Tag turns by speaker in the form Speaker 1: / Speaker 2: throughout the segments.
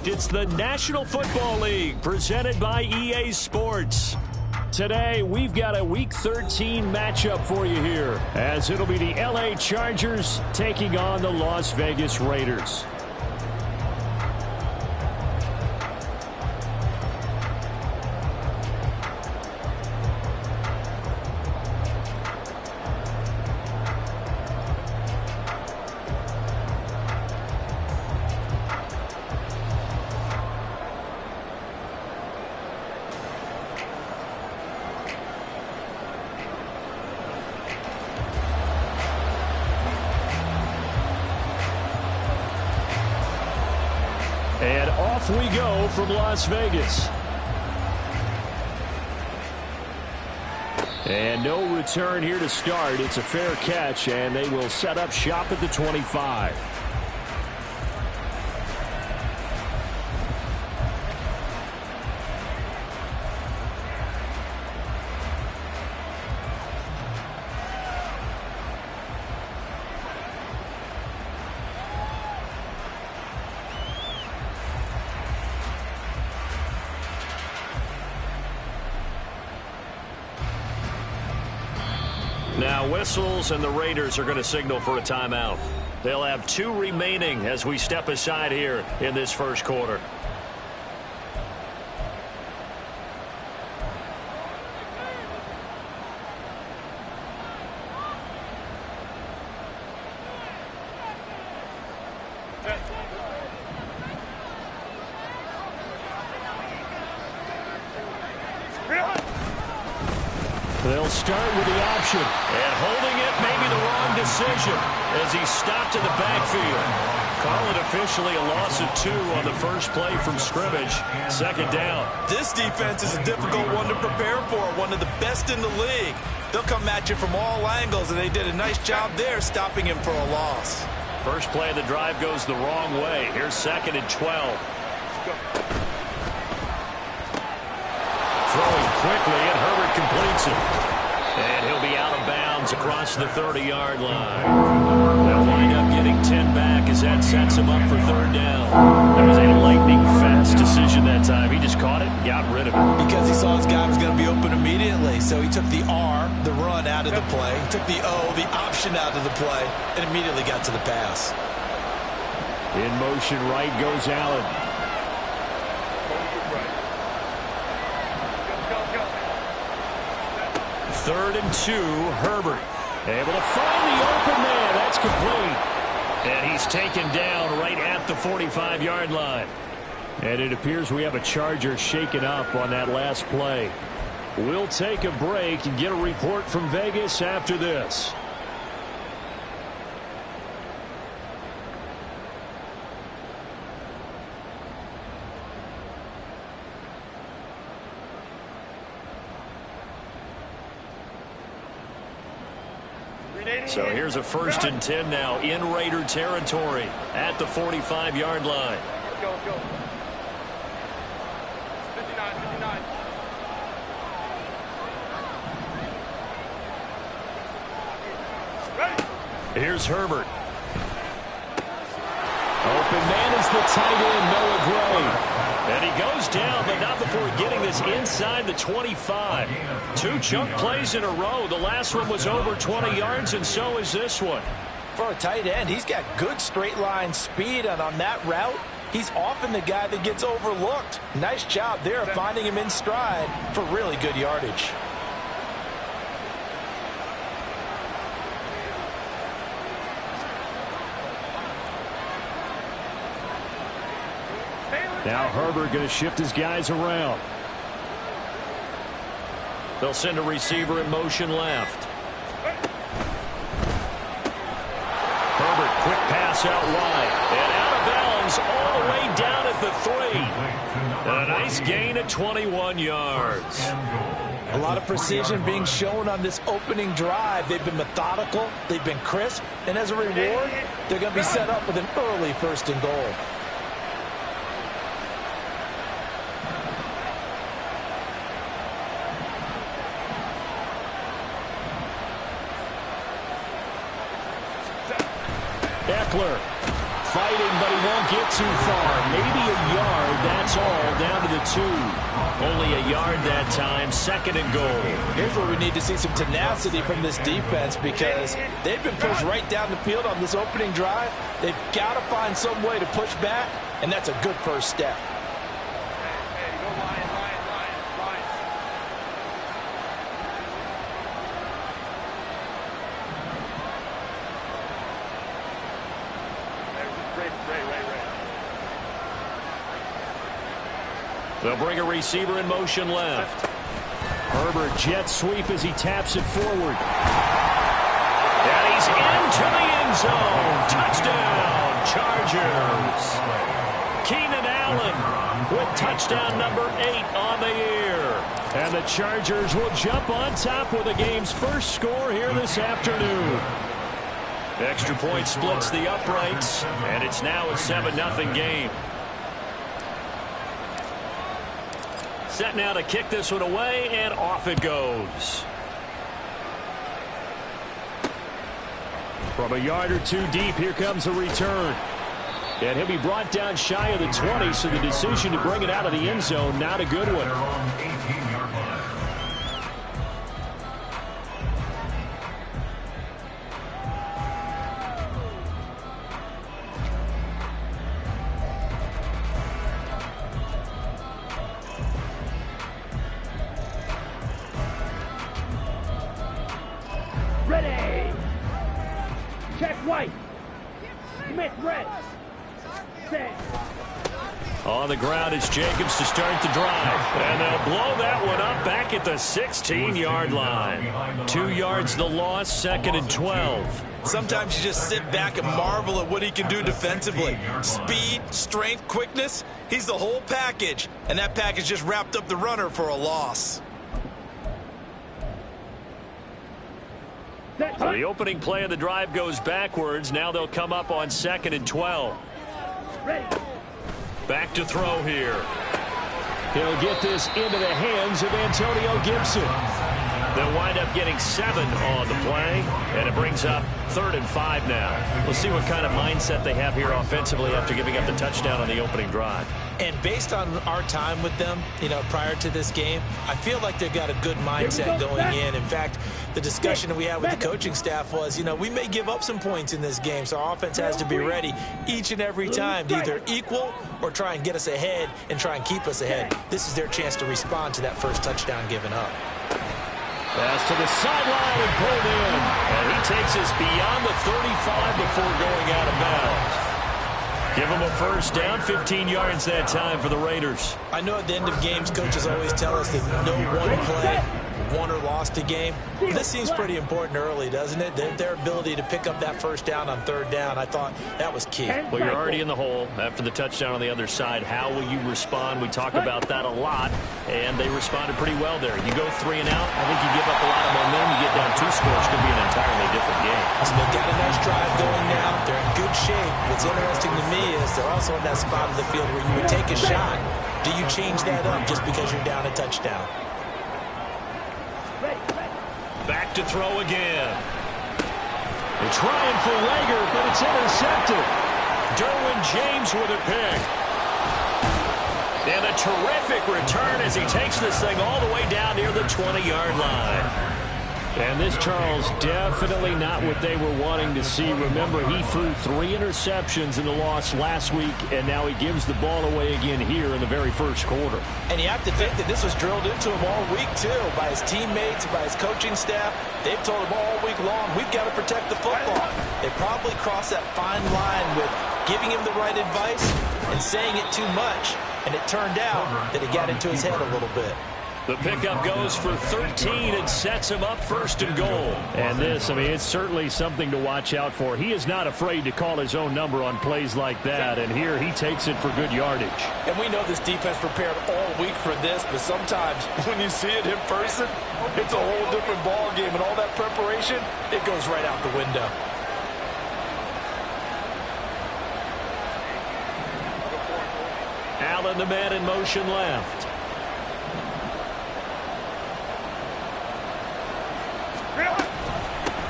Speaker 1: It's the National Football League presented by EA Sports. Today, we've got a Week 13 matchup for you here, as it'll be the LA Chargers taking on the Las Vegas Raiders. And off we go from Las Vegas. And no return here to start. It's a fair catch, and they will set up shop at the 25. Now whistles, and the Raiders are going to signal for a timeout. They'll have 2 remaining as we step aside here in this first quarter. They'll start with the option. And holding it may be the wrong decision as he's stopped in the backfield. Call it officially a loss of 2 on the first play from scrimmage. Second down.
Speaker 2: This defense is a difficult one to prepare for, one of the best in the league. They'll come at you from all angles, and they did a nice job there stopping him for a loss.
Speaker 1: First play of the drive goes the wrong way. Here's 2nd and 12. Throwing quickly, and Herbert completes it. And he'll be out of bounds across the 30-yard line. They'll wind up getting 10 back as that sets him up for 3rd down. That was a lightning-fast decision that time. He just caught it and got rid of it.
Speaker 2: Because he saw his guy was going to be open immediately, so he took the R, the run, out of the play, took the O, the option out of the play, and immediately got to the pass.
Speaker 1: In motion right goes Allen. Third and 2, Herbert. Able to find the open man. That's complete. And he's taken down right at the 45-yard line. And it appears we have a Charger shaken up on that last play. We'll take a break and get a report from Vegas after this. So here's a 1st and 10 now in Raider territory at the 45-yard line.
Speaker 3: Go. 59. Ready.
Speaker 1: Here's Herbert. Open man is the tight end, Noah Gray. And he goes down, but not before getting this inside the 25. 2 chunk plays in a row. The last one was over 20 yards, and so is this one.
Speaker 2: For a tight end, he's got good straight line speed, and on that route, he's often the guy that gets overlooked. Nice job there finding him in stride for really good yardage.
Speaker 1: Now Herbert going to shift his guys around. They'll send a receiver in motion left. Herbert, quick pass out wide. And out of bounds all the way down at the 3. And a nice gain at 21 yards.
Speaker 2: A lot of precision being shown on this opening drive. They've been methodical. They've been crisp. And as a reward, they're going to be set up with an early 1st and goal.
Speaker 1: fighting, but he won't get too far. Maybe a yard, that's all, down to the 2. Only a yard that time, 2nd and goal.
Speaker 2: Here's where we need to see some tenacity from this defense because they've been pushed right down the field on this opening drive. They've got to find some way to push back, and that's a good first step.
Speaker 1: They'll bring a receiver in motion left. Herbert jet sweep as he taps it forward. And he's into the end zone. Touchdown, Chargers. Keenan Allen with touchdown number 8 on the year. And the Chargers will jump on top with the game's first score here this afternoon. Extra point splits the uprights, and it's now a 7-0 game. Set now to kick this one away, and off it goes. From a yard or 2 deep, here comes a return. And he'll be brought down shy of the 20, so the decision to bring it out of the end zone, not a good one.
Speaker 4: Ready. Check white. Smith red. Set.
Speaker 1: On the ground, it's Jacobs to start the drive. And they'll blow that one up back at the 16-yard line. 2 yards the loss, 2nd and 12.
Speaker 2: Sometimes you just sit back and marvel at what he can do defensively. Speed, strength, quickness, he's the whole package. And that package just wrapped up the runner for a loss.
Speaker 1: So the opening play of the drive goes backwards. Now they'll come up on 2nd and 12. Back to throw here. He'll get this into the hands of Antonio Gibson. They'll wind up getting 7 on the play, and it brings up 3rd and 5 now. We'll see what kind of mindset they have here offensively after giving up the touchdown on the opening drive.
Speaker 2: And based on our time with them, prior to this game, I feel like they've got a good mindset going in. In fact, the discussion that we had with the coaching staff was, we may give up some points in this game, so our offense has to be ready each and every time to either equal or try and get us ahead and try and keep us ahead. This is their chance to respond to that first touchdown given up.
Speaker 1: Pass to the sideline and pulled in. And he takes us beyond the 35 before going out of bounds. Give him a first down, 15 yards that time for the Raiders.
Speaker 2: I know at the end of games, coaches always tell us that no one play won or lost a game. This seems pretty important early, doesn't it? Their ability to pick up that first down on 3rd down, I thought that was key.
Speaker 1: Well, you're already in the hole after the touchdown on the other side. How will you respond? We talk about that a lot, and they responded pretty well there. You go 3 and out, I think you give up a lot of momentum. You get down 2 scores, could be an entirely different game.
Speaker 2: So they've got a nice drive going now. They're in good shape. What's interesting to me is they're also in that spot of the field where you would take a shot. Do you change that up just because you're down a touchdown?
Speaker 1: Back to throw again. They're trying for Rager, but it's intercepted. Derwin James with a pick. And a terrific return as he takes this thing all the way down near the 20-yard line. And this, Charles, definitely not what they were wanting to see. Remember, he threw 3 interceptions in the loss last week, and now he gives the ball away again here in the very first quarter.
Speaker 2: And you have to think that this was drilled into him all week, too, by his teammates, by his coaching staff. They've told him all week long, we've got to protect the football. They probably crossed that fine line with giving him the right advice and saying it too much. And it turned out that it got into his head a little bit.
Speaker 1: The pickup goes for 13 and sets him up 1st and goal. And this, it's certainly something to watch out for. He is not afraid to call his own number on plays like that. And here he takes it for good yardage.
Speaker 2: And we know this defense prepared all week for this, but sometimes when you see it in person, it's a whole different ball game. And all that preparation, it goes right out the window.
Speaker 1: Allen, the man in motion left.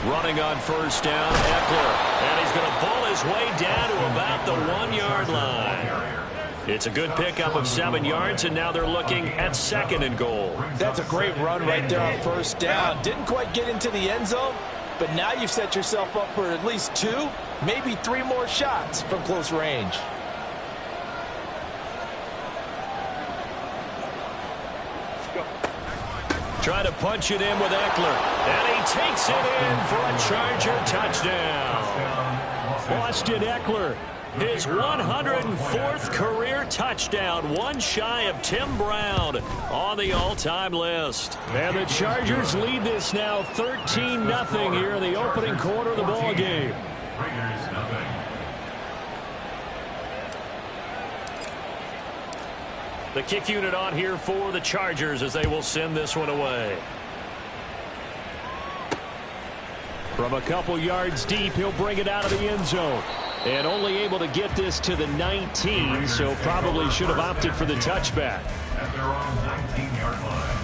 Speaker 1: Running on first down, Eckler. And he's going to pull his way down to about the 1-yard line. It's a good pickup of 7 yards, and now they're looking at 2nd and goal.
Speaker 2: That's a great run right there on first down. Didn't quite get into the end zone, but now you've set yourself up for at least 2, maybe 3 more shots from close range.
Speaker 1: Try to punch it in with Eckler, and he takes it in for a Charger touchdown. Austin Eckler, his 104th career touchdown, one shy of Tim Brown on the all-time list. And the Chargers lead this now 13-0 here in the opening quarter of the ball game. The kick unit on here for the Chargers as they will send this one away. From a couple yards deep, he'll bring it out of the end zone. And only able to get this to the 19, so probably should have opted for the touchback.
Speaker 5: At their own 19-yard line.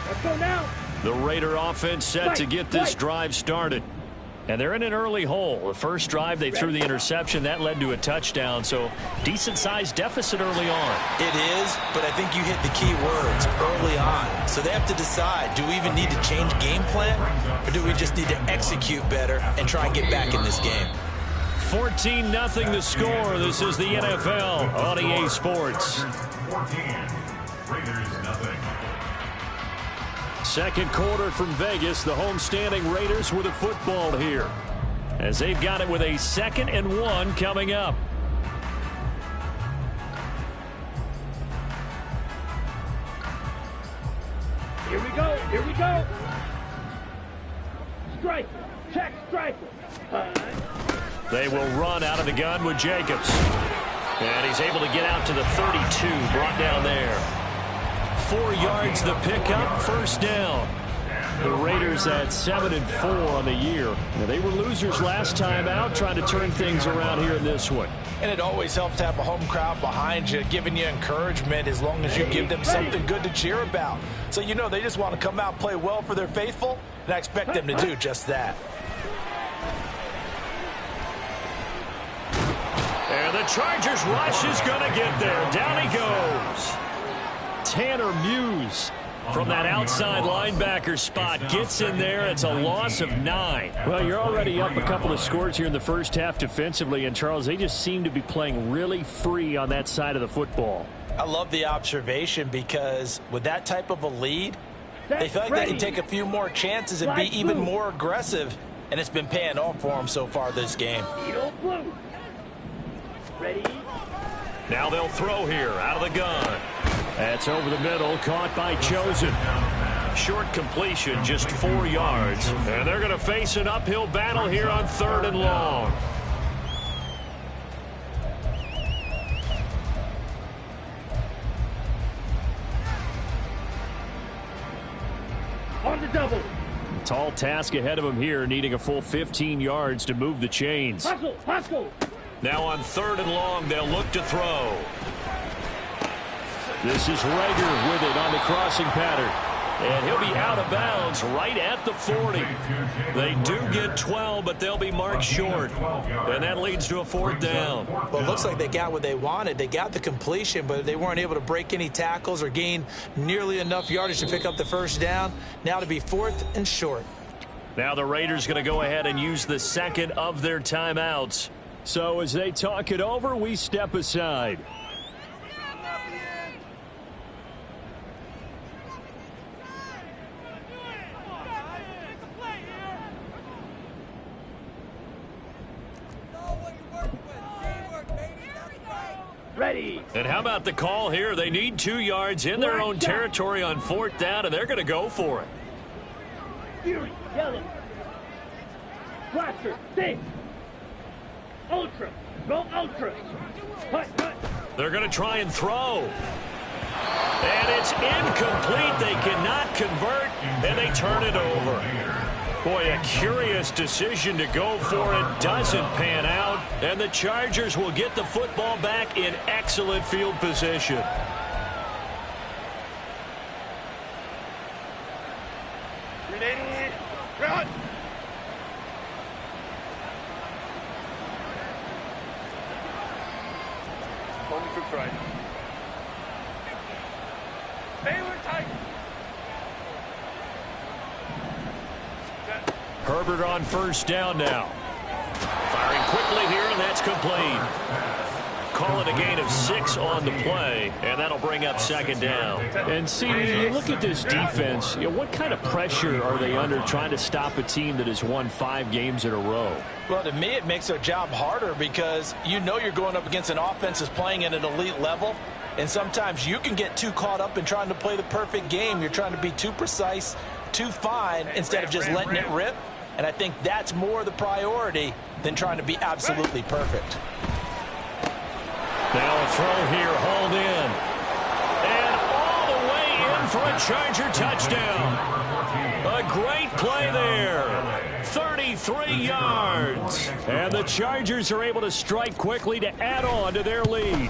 Speaker 4: Let's go now.
Speaker 1: The Raider offense set to get this drive started. And they're in an early hole. The first drive, they threw the interception. That led to a touchdown, so decent-sized deficit early on.
Speaker 2: It is, but I think you hit the key words, early on. So they have to decide, do we even need to change game plan, or do we just need to execute better and try and get back in this game?
Speaker 1: 14-0 the score. This is the NFL on EA Sports.
Speaker 5: 14. Raiders nothing.
Speaker 1: Second quarter from Vegas. The homestanding Raiders with a football here, as they've got it with a 2nd and 1 coming up.
Speaker 4: Here we go. Here we go. Striker. Check striker.
Speaker 1: They will run out of the gun with Jacobs. And he's able to get out to the 32, brought down there. 4 yards the pickup, first down. The Raiders at 7-4 on the year. Now, they were losers last time out, trying to turn things around here in this one.
Speaker 2: And it always helps to have a home crowd behind you, giving you encouragement as long as you give them something good to cheer about. So you know they just want to come out and play well for their faithful, and I expect them to do just that.
Speaker 1: And the Chargers rush is going to get there. Down he goes. Tanner Muse from that outside linebacker spot gets in there. It's a loss of 9. Well, you're already up a couple of scores here in the first half defensively, and Charles, they just seem to be playing really free on that side of the football.
Speaker 2: I love the observation because with that type of a lead, they feel like they can take a few more chances and be even more aggressive, and it's been paying off for them so far this game.
Speaker 4: Ready?
Speaker 1: Now they'll throw here out of the gun. That's over the middle, caught by Chosen. Short completion, just 4 yards. And they're going to face an uphill battle here on 3rd and long.
Speaker 4: On the double.
Speaker 1: Tall task ahead of him here, needing a full 15 yards to move the chains.
Speaker 4: Hustle, hustle.
Speaker 1: Now on 3rd and long, they'll look to throw. This is Rager with it on the crossing pattern. And he'll be out of bounds right at the 40. They do get 12, but they'll be marked short. And that leads to a 4th down.
Speaker 2: Well, it looks like they got what they wanted. They got the completion, but they weren't able to break any tackles or gain nearly enough yardage to pick up the first down. Now to be 4th and short.
Speaker 1: Now the Raiders going to go ahead and use the 2nd of their timeouts. So as they talk it over, we step aside.
Speaker 4: Ready.
Speaker 1: And how about the call here? They need 2 yards in their own territory on 4th down, and they're going to go for it.
Speaker 4: Fury, yellow. Blaster, six. Ultra, go ultra. Hut, hut.
Speaker 1: They're going to try and throw. And it's incomplete. They cannot convert, and they turn it over. Boy, a curious decision to go for it. Doesn't pan out. And the Chargers will get the football back in excellent field position.
Speaker 3: Ready, run. Only Cooks right. Baylor tight. Set.
Speaker 1: Herbert on first down now. Firing quickly here, and that's complete. Call it a gain of 6 on the play, and that'll bring up second down.
Speaker 6: And see, you look at this defense, what kind of pressure are they under trying to stop a team that has won 5 games in a row?
Speaker 2: Well, to me, it makes their job harder because you know you're going up against an offense that's playing at an elite level, and sometimes you can get too caught up in trying to play the perfect game. You're trying to be too precise, too fine, instead of just letting it rip. And I think that's more the priority than trying to be absolutely perfect.
Speaker 1: Now a throw here, hauled in. And all the way in for a Charger touchdown. A great play there. 33 yards. And the Chargers are able to strike quickly to add on to their lead.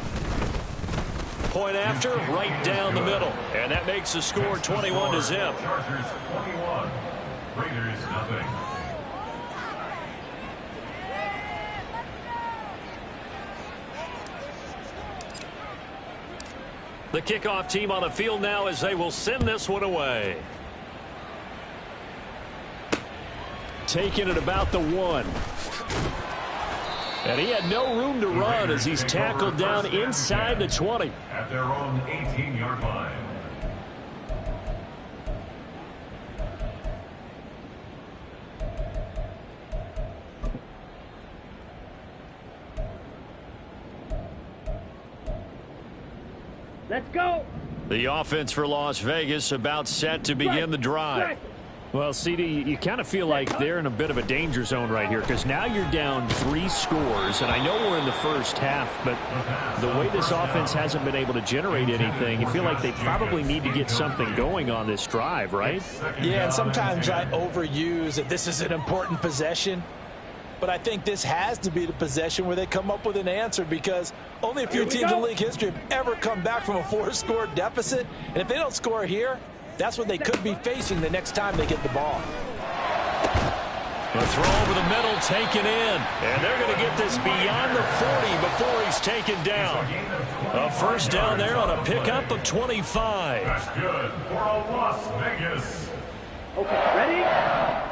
Speaker 1: Point after, right down the middle. And that makes the score 21-0.
Speaker 5: Chargers 21. Raiders nothing.
Speaker 1: The kickoff team on the field now as they will send this one away.
Speaker 6: Taking it about the 1. And he had no room to run as he's tackled down inside the 20.
Speaker 5: At their own 18-yard line.
Speaker 4: Let's go.
Speaker 1: The offense for Las Vegas about set to begin the drive.
Speaker 6: Well, CD, you kind of feel like they're in a bit of a danger zone right here because now you're down 3 scores, and I know we're in the first half, but the way this offense hasn't been able to generate anything, you feel like they probably need to get something going on this drive, right?
Speaker 2: Yeah, and sometimes I overuse that this is an important possession. But I think this has to be the possession where they come up with an answer because only a few teams in league history have ever come back from a 4-score deficit. And if they don't score here, that's what they could be facing the next time they get the ball.
Speaker 1: A throw over the middle taken in. And they're going to get this beyond the 40 before he's taken down. A first down there on a pickup of 25.
Speaker 5: That's good for a Las Vegas.
Speaker 4: Okay, ready?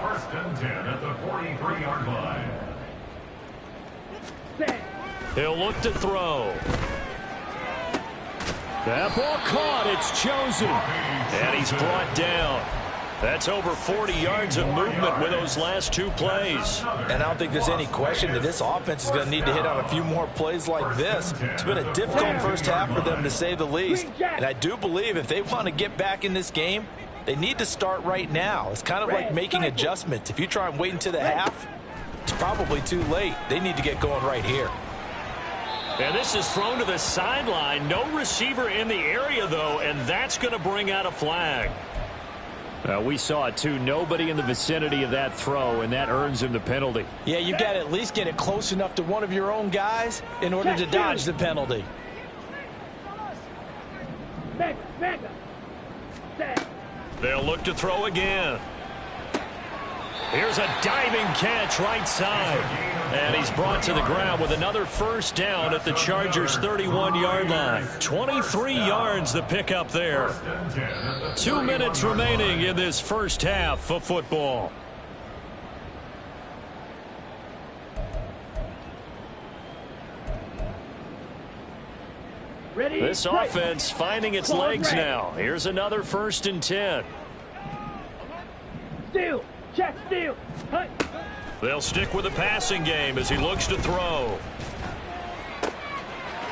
Speaker 5: First and 10 at the 43-yard line.
Speaker 4: Set.
Speaker 1: He'll look to throw. That ball caught. It's chosen. And he's brought down. That's over 40 yards of movement with those last 2 plays.
Speaker 2: And I don't think there's any question that this offense is going to need to hit on a few more plays like this. It's been a difficult first half for them, to say the least. And I do believe if they want to get back in this game, they need to start right now. It's kind of like making adjustments. If you try and wait until the half, it's probably too late. They need to get going right here.
Speaker 1: And this is thrown to the sideline. No receiver in the area, though, and that's going to bring out a flag.
Speaker 6: We saw it, too. Nobody in the vicinity of that throw, and that earns him the penalty.
Speaker 2: Yeah, you've got to at least get it close enough to one of your own guys in order to dodge the penalty.
Speaker 4: Mega. Set.
Speaker 1: They'll look to throw again. Here's a diving catch right side. And he's brought to the ground with another first down at the Chargers' 31-yard line. 23 yards the pickup there. 2 minutes remaining in this first half of football.
Speaker 4: Ready?
Speaker 1: This offense finding its legs now. Here's another 1st and 10.
Speaker 4: Steal. Check steal. Hut.
Speaker 1: They'll stick with the passing game as he looks to throw.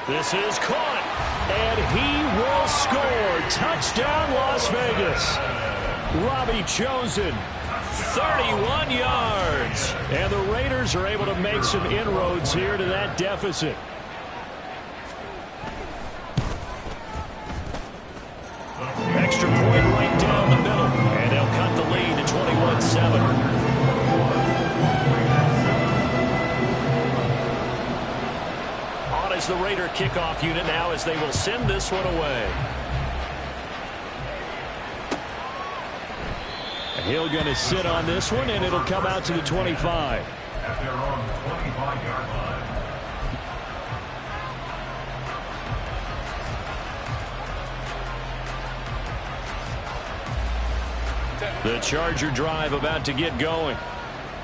Speaker 1: This is caught. And he will score. Touchdown, Las Vegas. Robbie Chosen, 31 yards. And the Raiders are able to make some inroads here to that deficit. Extra point right down the middle. And they'll cut the lead to 21-7. as the Raider kickoff unit now as they will send this one away. He'll going to sit on this one, and it'll come out to the 25.
Speaker 5: At their own 25-yard line.
Speaker 1: The Charger drive about to get going.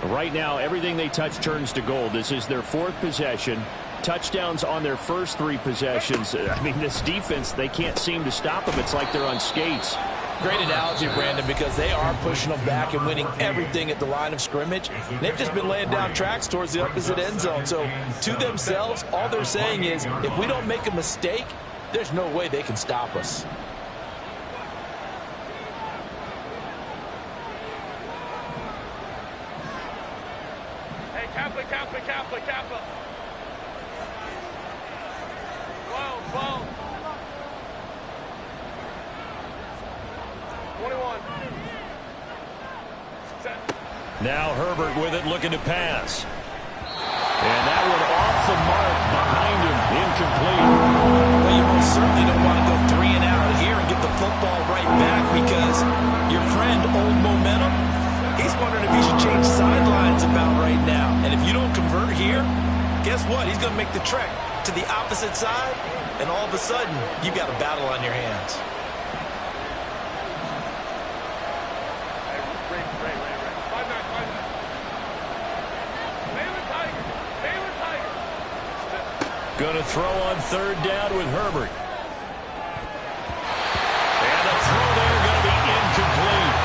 Speaker 1: Right now, everything they touch turns to gold. This is their 4th possession. Touchdowns on their first 3 possessions. I mean, this defense, they can't seem to stop them. It's like they're on skates.
Speaker 2: Great analogy, Brandon, because they are pushing them back and winning everything at the line of scrimmage. They've just been laying down tracks towards the opposite end zone. So to themselves, all they're saying is, if we don't make a mistake, there's no way they can stop us.
Speaker 3: Hey, Kappa, Kappa, Kappa, Kappa. 12, 21. Set.
Speaker 1: Now Herbert with it, looking to pass. And that one off the mark behind him, incomplete.
Speaker 2: Well, you most certainly don't want to go 3 and out here and get the football right back, because your friend, Old Momentum, he's wondering if he should change sidelines about right now. And if you don't convert here, guess what? He's going to make the trek to the opposite side, and all of a sudden, you've got a battle on your hands.
Speaker 3: Ray. 5-9. Baylor Tigers.
Speaker 1: Going to throw on 3rd down with Herbert. And the throw there going to be incomplete.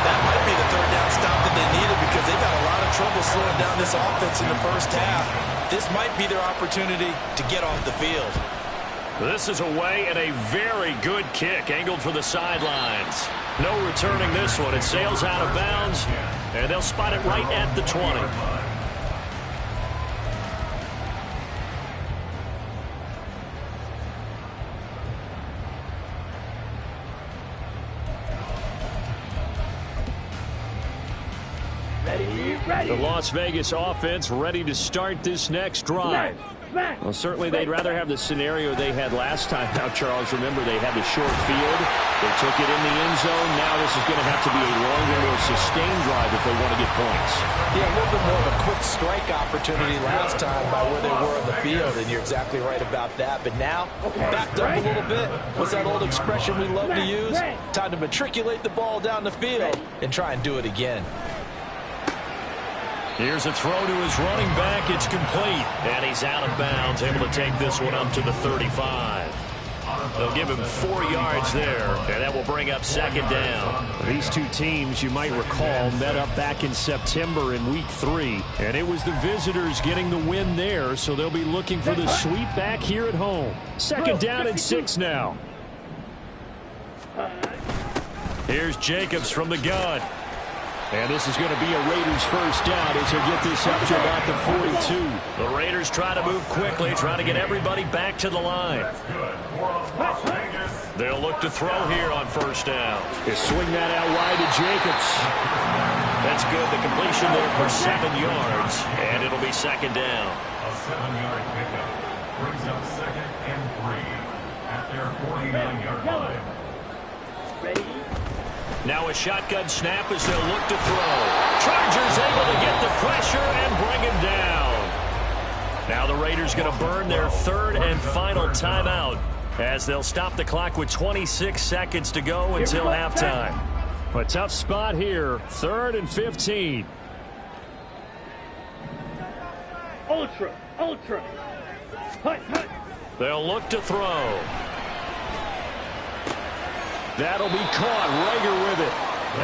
Speaker 2: That might be the 3rd down stop that they needed, because they've got a lot of trouble slowing down this offense in the first half. This might be their opportunity to get off the field.
Speaker 1: This is away, and a very good kick angled for the sidelines. No returning this one. It sails out of bounds, and they'll spot it right at the 20.
Speaker 4: Ready.
Speaker 1: The Las Vegas offense ready to start this next drive. Well, certainly they'd rather have the scenario they had last time. Now, Charles, remember, they had the short field. They took it in the end zone. Now this is going to have to be a longer, more sustained drive if they want to get points.
Speaker 2: Yeah, a little bit more of a quick strike opportunity last time by where they were on the field, and you're exactly right about that. But now, backed up a little bit. What's that old expression we love to use? Time to matriculate the ball down the field and try and do it again.
Speaker 1: Here's a throw to his running back. It's complete. And he's out of bounds, able to take this one up to the 35. They'll give him 4 yards there, and that will bring up 2nd down.
Speaker 6: These two teams, you might recall, met up back in September in Week 3. And it was the visitors getting the win there, so they'll be looking for the sweep back here at home. 2nd down and 6 now.
Speaker 1: Here's Jacobs from the gun.
Speaker 6: And this is going to be a Raiders first down as he'll get this up to about the 42.
Speaker 1: The Raiders try to move quickly, trying to get everybody back to the line. They'll look to throw here on 1st down.
Speaker 6: They swing that out wide to Jacobs.
Speaker 1: That's good. The completion there for 7 yards, and it'll be 2nd down.
Speaker 5: A 7-yard pickup brings up 2nd and 3 at their 49-yard line.
Speaker 4: Ready.
Speaker 1: Now a shotgun snap as they'll look to throw. Chargers able to get the pressure and bring him down. Now the Raiders going to burn their 3rd and final timeout as they'll stop the clock with 26 seconds to go until halftime.
Speaker 6: A tough spot here. 3rd and 15.
Speaker 4: Ultra. Hut.
Speaker 1: They'll look to throw.
Speaker 6: That'll be caught. Rager with it.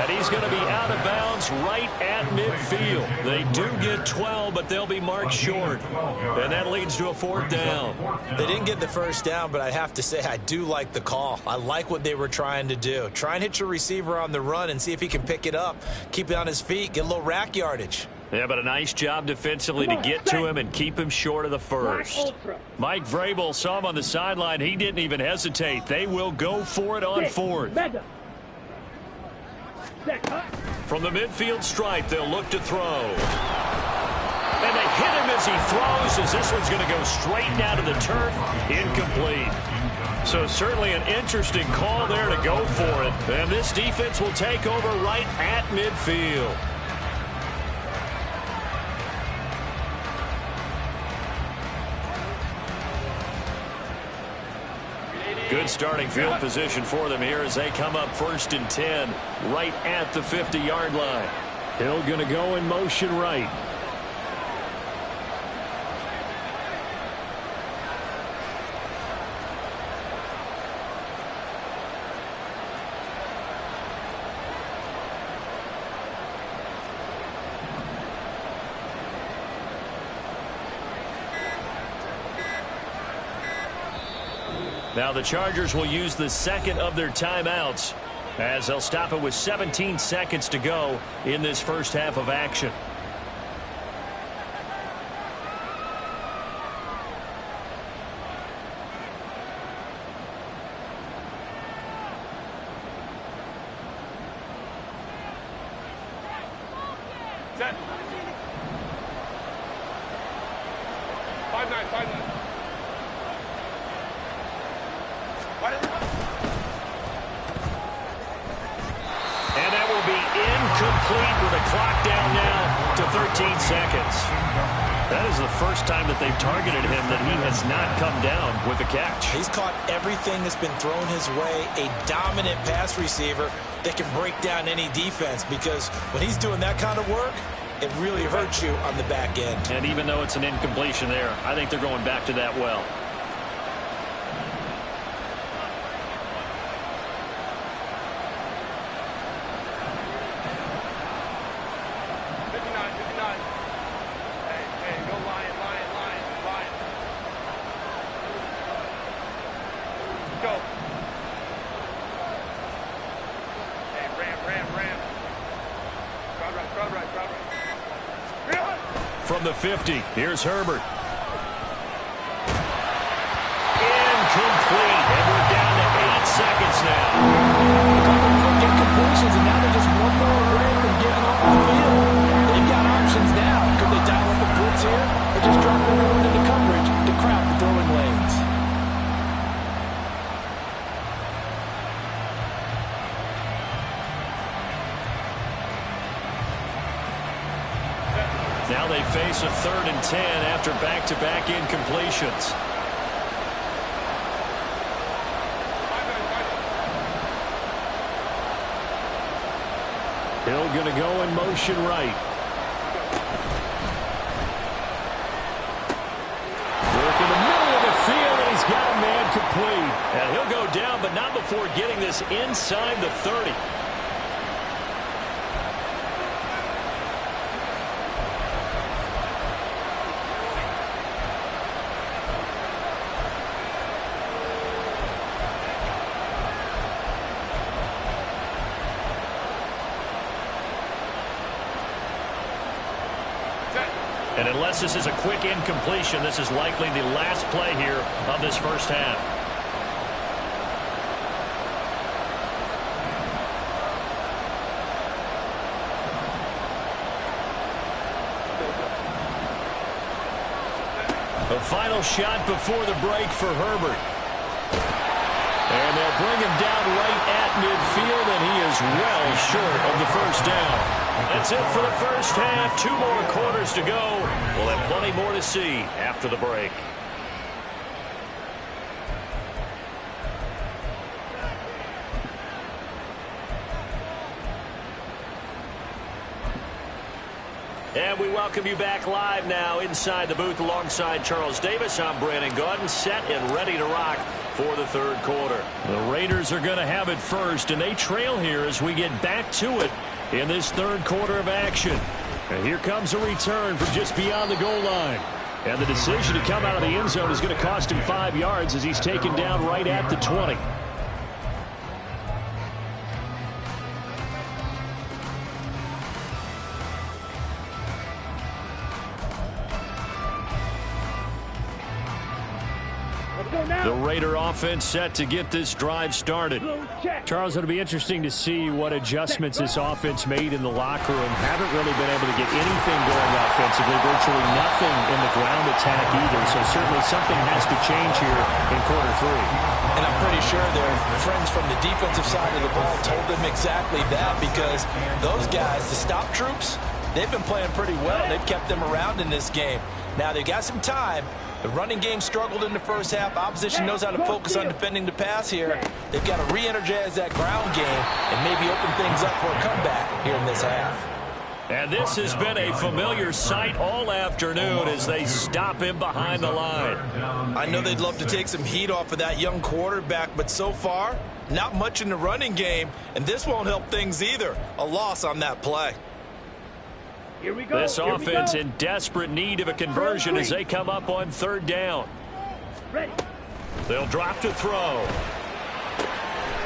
Speaker 1: And he's going to be out of bounds right at midfield. They do get 12, but they'll be marked short. And that leads to a 4th down.
Speaker 2: They didn't get the 1st down, but I have to say I do like the call. I like what they were trying to do. Try and hit your receiver on the run and see if he can pick it up. Keep it on his feet. Get a little rack yardage.
Speaker 1: Yeah, but a nice job defensively to get to him and keep him short of the 1st. Mike Vrabel saw him on the sideline. He didn't even hesitate. They will go for it on 4th. From the midfield stripe, they'll look to throw. And they hit him as he throws, as this one's going to go straight down to the turf. Incomplete. So certainly an interesting call there to go for it. And this defense will take over right at midfield. Good starting field position for them here as they come up 1st and 10 right at the 50-yard line.
Speaker 6: Hill going to go in motion right.
Speaker 1: Now the Chargers will use the second of their timeouts as they'll stop it with 17 seconds to go in this first half of action.
Speaker 3: Set. 5-9, 5-9.
Speaker 1: And that will be incomplete with a clock down now to 13 seconds. That is the first time that they've targeted him that he has not come down with a catch.
Speaker 2: He's caught everything that's been thrown his way. A dominant pass receiver that can break down any defense, because when he's doing that kind of work, it really hurts you on the back end.
Speaker 1: And even though it's an incompletion there, I think they're going back to that well. From the 50, here's Herbert. Incomplete, and we're down to 8 seconds now.
Speaker 2: A couple of quick incompletions, and now they're just one more away from getting off the field. They've got options now. Could they dial up a blitz here, or just drop everyone into coverage to crowd the throwing lanes?
Speaker 1: Now they face a 3rd and 10 after back-to-back incompletions.
Speaker 6: Hill going to go in motion right.
Speaker 1: Work in the middle of the field, and he's got a man complete. And he'll go down, but not before getting this inside the 30. And unless this is a quick incompletion, this is likely the last play here of this first half. The final shot before the break for Herbert. And they'll bring him down right at midfield, and he is well short of the first down. That's it for the first half. 2 more quarters to go. We'll have plenty more to see after the break. And we welcome you back live now inside the booth alongside Charles Davis. I'm Brandon Gaudin, set and ready to rock for the 3rd quarter. The Raiders are going to have it first, and they trail here as we get back to it in this 3rd quarter of action. And here comes a return from just beyond the goal line. And the decision to come out of the end zone is going to cost him 5 yards as he's taken down right at the 20. The Raider offense set to get this drive started.
Speaker 6: Charles, it'll be interesting to see what adjustments this offense made in the locker room. Haven't really been able to get anything going offensively, virtually nothing in the ground attack either. So certainly something has to change here in quarter three.
Speaker 2: And I'm pretty sure their friends from the defensive side of the ball told them exactly that, because those guys, the stop troops, they've been playing pretty well. They've kept them around in this game. Now they've got some time. The running game struggled in the first half. Opposition knows how to focus on defending the pass here. They've got to re-energize that ground game and maybe open things up for a comeback here in this half.
Speaker 1: And this has been a familiar sight all afternoon as they stop him behind the line.
Speaker 2: I know they'd love to take some heat off of that young quarterback, but so far, not much in the running game, and this won't help things either. A loss on that play.
Speaker 4: Here we go.
Speaker 1: This offense in desperate need of a conversion as they come up on third down.
Speaker 4: Ready.
Speaker 1: They'll drop to throw.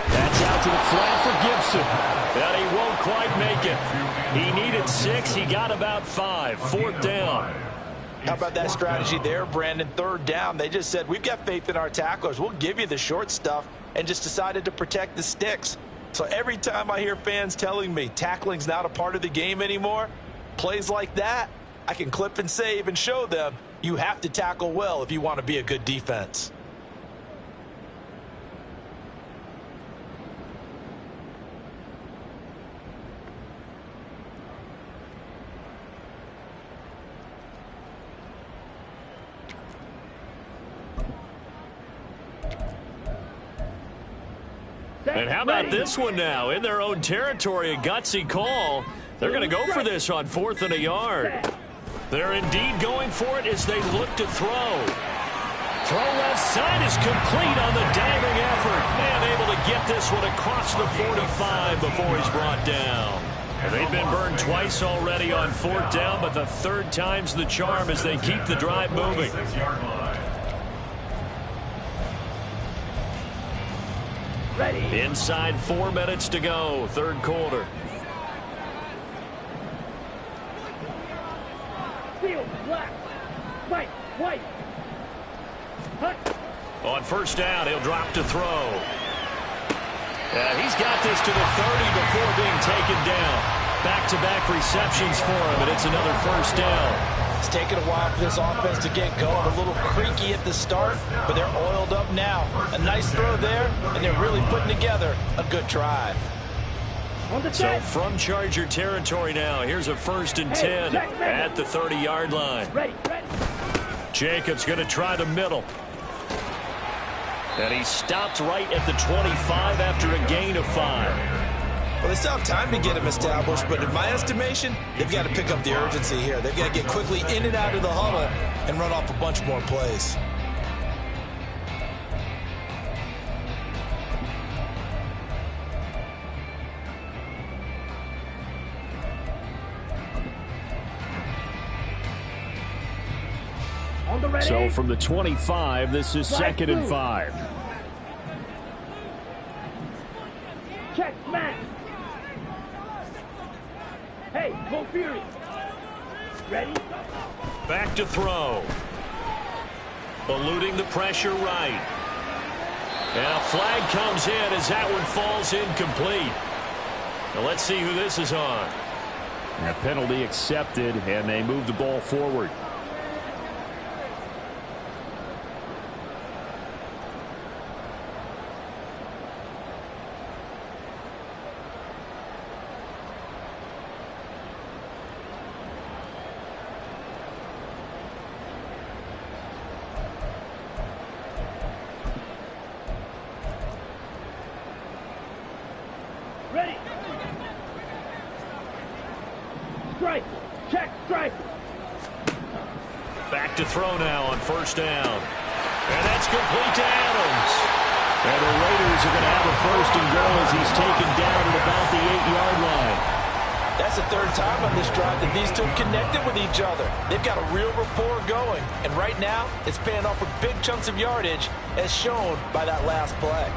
Speaker 1: That's out to the flat for Gibson. And he won't quite make it. He needed 6. He got about 5. Fourth down.
Speaker 2: How about that strategy there, Brandon? Third down. They just said, we've got faith in our tacklers. We'll give you the short stuff, and just decided to protect the sticks. So every time I hear fans telling me tackling's not a part of the game anymore, plays like that, I can clip and save and show them you have to tackle well if you want to be a good defense.
Speaker 1: And how about this one now? In their own territory, a gutsy call. They're going to go for this on 4th and a yard. They're indeed going for it as they look to throw. Throw left side is complete on the diving effort. And able to get this one across the 45 before he's brought down. And they've been burned twice already on 4th down, but the 3rd time's the charm as they keep the drive moving.
Speaker 4: Ready.
Speaker 1: Inside 4 minutes to go, 3rd quarter.
Speaker 4: Field, black, white, white. Hut.
Speaker 1: On 1st down, he'll drop to throw. He's got this to the 30 before being taken down. Back-to-back receptions for him, and it's another 1st down.
Speaker 2: It's taken a while for this offense to get going. A little creaky at the start, but they're oiled up now. A nice throw there, and they're really putting together a good drive.
Speaker 1: So from Charger territory now, here's a 1st and 10 at the 30-yard line.
Speaker 4: Ready, ready.
Speaker 1: Jacobs going to try the middle. And he stopped right at the 25 after a gain of 5.
Speaker 2: Well, they still have time to get him established, but in my estimation, they've got to pick up the urgency here. They've got to get quickly in and out of the huddle and run off a bunch more plays.
Speaker 6: So from the 25, this is 2nd and 5.
Speaker 4: Check, Matt. Hey, go Fury. Ready?
Speaker 1: Back to throw. Eluding the pressure right. And a flag comes in as that one falls incomplete. Now let's see who this is on.
Speaker 6: A penalty accepted, and they move the ball forward.
Speaker 4: Ready. Strike. Check, strike.
Speaker 1: Back to throw now on 1st down. And that's complete to Adams.
Speaker 6: And the Raiders are going to have a 1st and goal as he's taken down at about the 8-yard line.
Speaker 2: That's the 3rd time on this drive that these two connected with each other. They've got a real rapport going. And right now, it's paying off with big chunks of yardage, as shown by that last play.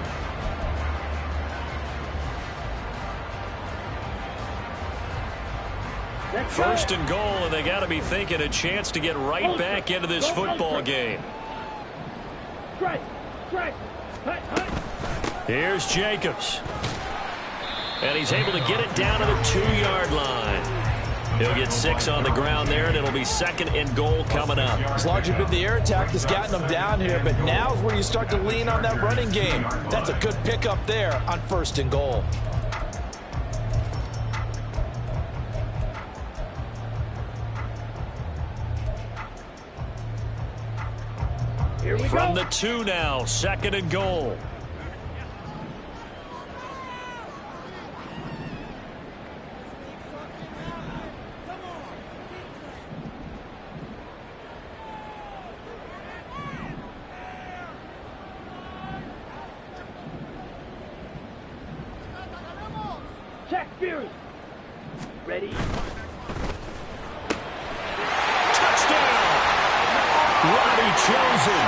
Speaker 1: First and goal, and they got to be thinking a chance to get right back into this football game.
Speaker 4: Strike. Strike. Hut, hut.
Speaker 1: Here's Jacobs. And he's able to get it down to the 2-yard line. He'll get 6 on the ground there, and it'll be 2nd and goal coming up.
Speaker 2: As long as you've been the air attack that's gotten them down here, but now is where you start to lean on that running game. That's a good pickup there on 1st and goal.
Speaker 4: Here we
Speaker 1: From
Speaker 4: go.
Speaker 1: the 2 now, 2nd and goal.
Speaker 4: Check Fury. Ready.
Speaker 1: Touchdown! Robbie Chosen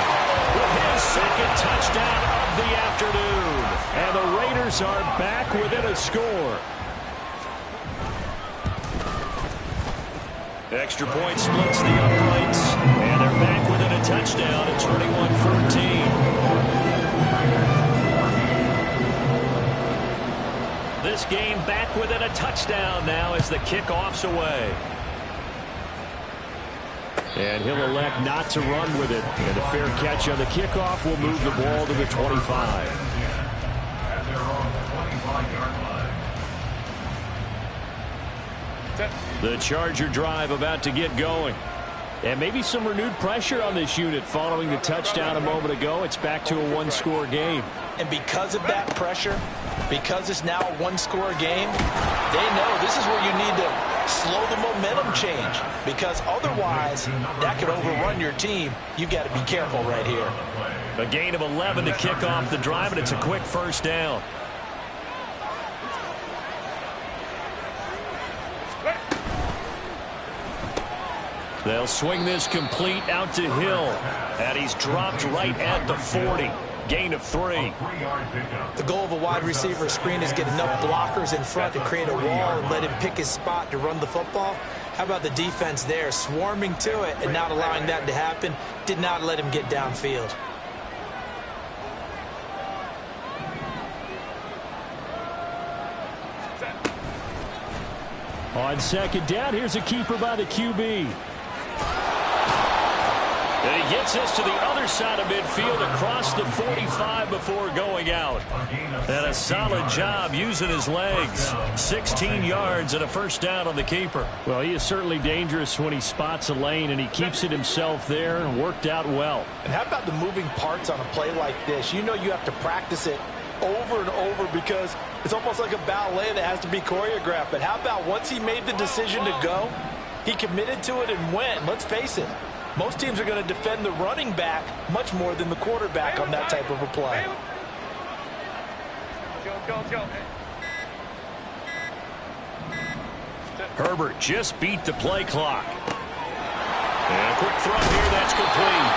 Speaker 1: with his 2nd touchdown of the afternoon. And the Raiders are back within a score. Extra point splits the uprights, and they're back within a touchdown at 21-14. This game back within a touchdown now as the kickoff's away. And he'll elect not to run with it. And a fair catch on the kickoff will move the ball to the 25.
Speaker 5: At their own 25-yard line.
Speaker 1: The Charger drive about to get going. And maybe some renewed pressure on this unit following the touchdown a moment ago. It's back to a 1-score game.
Speaker 2: And because of that pressure, because it's now a 1-score game, they know this is where you need to slow the momentum change, because otherwise that could overrun your team. You've got to be careful right here.
Speaker 1: A gain of 11 to kick off the drive, and it's a quick 1st down. They'll swing this complete out to Hill, and he's dropped right at the 40. Gain of 3.
Speaker 2: The goal of a wide receiver screen is get enough blockers in front to create a wall and let him pick his spot to run the football. How about the defense there, swarming to it and not allowing that to happen? Did not let him get downfield.
Speaker 1: On 2nd down, here's a keeper by the QB. And he gets us to the other side of midfield across the 45 before going out. And a solid job using his legs. 16 yards and a 1st down on the keeper. Well, he is certainly dangerous when he spots a lane, and he keeps it himself there and worked out well.
Speaker 2: And how about the moving parts on a play like this? You know you have to practice it over and over because it's almost like a ballet that has to be choreographed. But how about once he made the decision to go, he committed to it and went. Let's face it. Most teams are going to defend the running back much more than the quarterback on that type of a play.
Speaker 1: Herbert just beat the play clock. And a quick throw here, that's complete.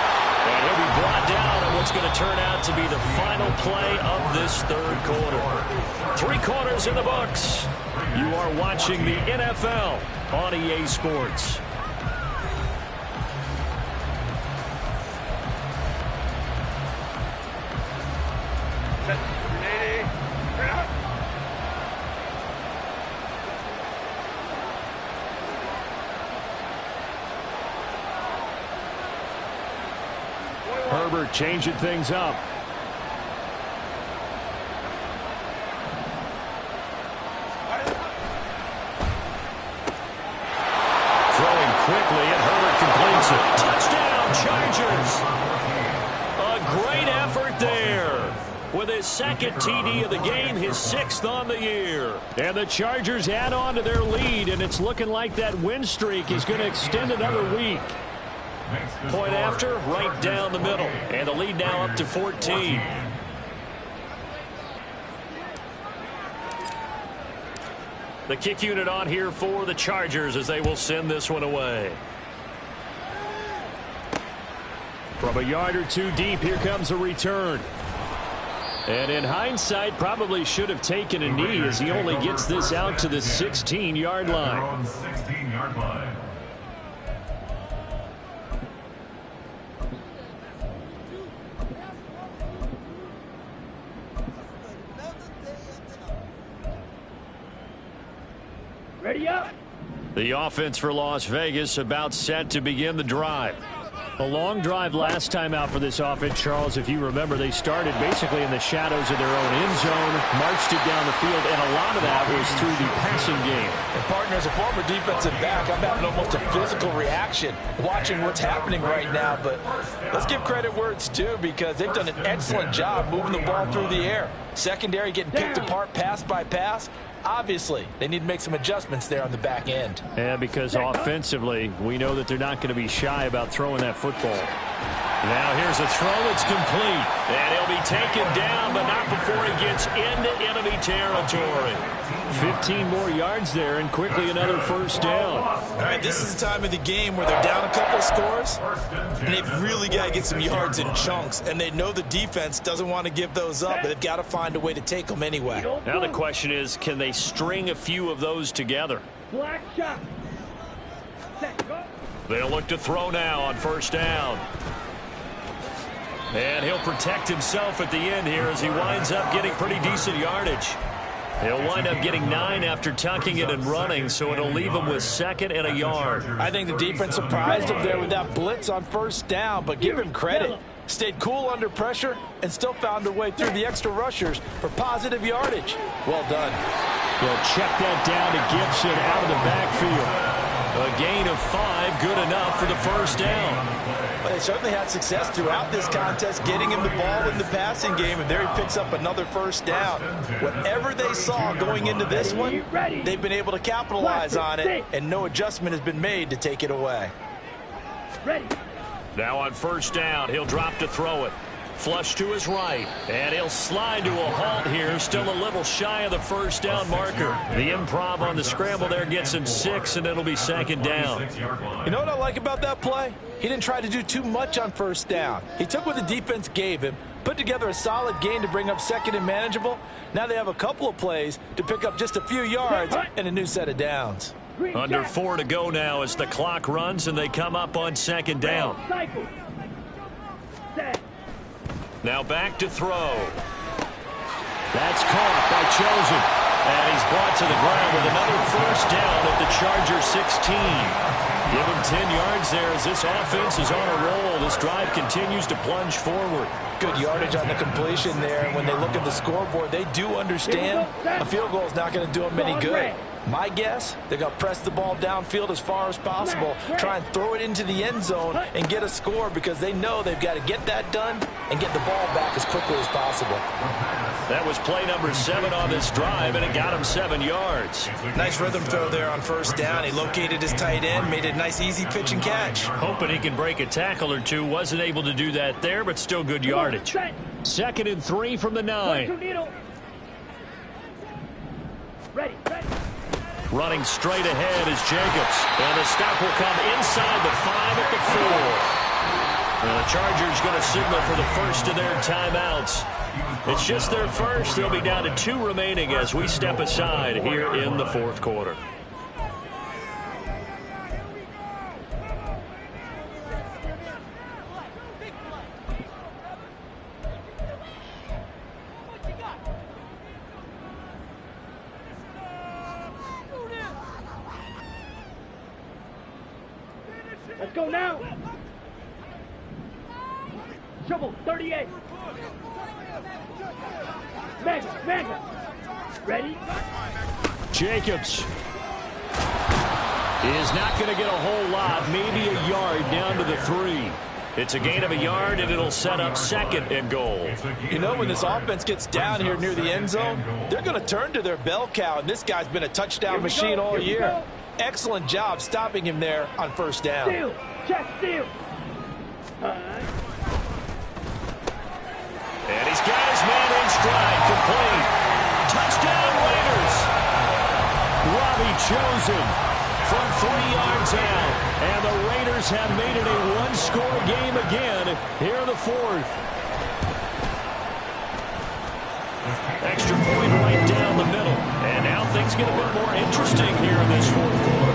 Speaker 1: And he'll be brought down on what's going to turn out to be the final play of this 3rd quarter. 3 quarters in the books. You are watching the NFL on EA Sports. Herbert changing things up. Throwing quickly, and Herbert completes it. Touchdown, Chargers! A great effort there. With his 2nd TD of the game, his 6th on the year. And the Chargers add on to their lead, and it's looking like that win streak is going to extend another week. Point after, right down the middle. And the lead now up to 14. The kick unit on here for the Chargers as they will send this one away. From a yard or 2 deep, here comes a return. And in hindsight, probably should have taken a knee as he only gets this out to the 16-yard line.
Speaker 5: 16-yard line.
Speaker 4: Ready up.
Speaker 1: The offense for Las Vegas about set to begin the drive.
Speaker 6: A long drive last time out for this offense, Charles. If you remember, they started basically in the shadows of their own end zone, marched it down the field, and a lot of that was through the passing game.
Speaker 2: And partner, as a former defensive back, I'm having almost a physical reaction watching what's happening right now. But let's give credit where it's due, because they've done an excellent job moving the ball through the air. Secondary getting picked apart pass by pass. Obviously, they need to make some adjustments there on the back end.
Speaker 6: And because offensively, we know that they're not going to be shy about throwing that football.
Speaker 1: Now here's a throw that's complete. And he'll be taken down, but not before he gets into enemy territory.
Speaker 6: 15 more yards there, and quickly another first down.
Speaker 2: All right, this is the time of the game where they're down a couple of scores, and they've really got to get some yards in chunks, and they know the defense doesn't want to give those up, but they've got to find a way to take them anyway.
Speaker 1: Now the question is, can they string a few of those together?
Speaker 4: Black shot. Set. Go.
Speaker 1: They'll look to throw now on first down. And he'll protect himself at the end here as he winds up getting pretty decent yardage. He'll wind up getting 9 after tucking it and running, so it'll leave him with 2nd and a yard.
Speaker 2: I think the defense surprised him there with that blitz on first down, but give him credit. Stayed cool under pressure and still found a way through the extra rushers for positive yardage. Well done.
Speaker 6: They'll check that down to Gibson out of the backfield.
Speaker 1: A gain of 5, good enough for the first down.
Speaker 2: They certainly had success throughout this contest, getting him the ball in the passing game, and there he picks up another first down. Whatever they saw going into this one, they've been able to capitalize on it, and no adjustment has been made to take it away.
Speaker 4: Ready.
Speaker 1: Now on first down, he'll drop to throw it. Flush to his right, and he'll slide to a halt here, still a little shy of the first down marker. The improv on the scramble there gets him 6, and it'll be 2nd down.
Speaker 2: You know what I like about that play? He didn't try to do too much on first down. He took what the defense gave him, put together a solid gain to bring up 2nd and manageable. Now they have a couple of plays to pick up just a few yards and a new set of downs.
Speaker 1: Under 4 to go now as the clock runs, and they come up on 2nd down.
Speaker 4: Cycle. Set.
Speaker 1: Now back to throw.
Speaker 6: That's caught by Chosen.
Speaker 1: And he's brought to the ground with another first down at the Chargers 16. Give him 10 yards there as this offense is on a roll. This drive continues to plunge forward.
Speaker 2: Good yardage on the completion there. When they look at the scoreboard, they do understand a field goal is not going to do them any good. My guess, they're going to press the ball downfield as far as possible, try and throw it into the end zone and get a score, because they know they've got to get that done and get the ball back as quickly as possible.
Speaker 1: That was play number 7 on this drive, and it got him 7 yards.
Speaker 2: Nice rhythm throw there on first down. He located his tight end, made a nice easy pitch and catch.
Speaker 1: Hoping he can break a tackle or two. Wasn't able to do that there, but still good yardage.
Speaker 6: 2nd and 3 from the 9.
Speaker 4: Ready. Ready.
Speaker 1: Running straight ahead is Jacobs. And the stop will come inside the 5 at the 4. And the Chargers going to signal for the first of their timeouts. It's just their first. They'll be down to 2 remaining as we step aside here in the 4th quarter.
Speaker 4: Let's go now. Trouble, 38. Mega. Ready?
Speaker 6: Jacobs is not going to get a whole lot, maybe a yard down to the 3.
Speaker 1: It's a gain of a yard, and it'll set up 2nd and goal.
Speaker 2: You know, when this offense gets down here near the end zone, they're going to turn to their bell cow, and this guy's been a touchdown machine all year. Excellent job stopping him there on first down.
Speaker 4: Steal. Check steal.
Speaker 1: And he's got his man in stride, complete. Touchdown Raiders.
Speaker 6: Robbie Chosen from 3 yards out. And the Raiders have made it a 1-score game again here in the 4th.
Speaker 1: Extra point right down the middle. And now things get a bit more interesting here in this 4th quarter.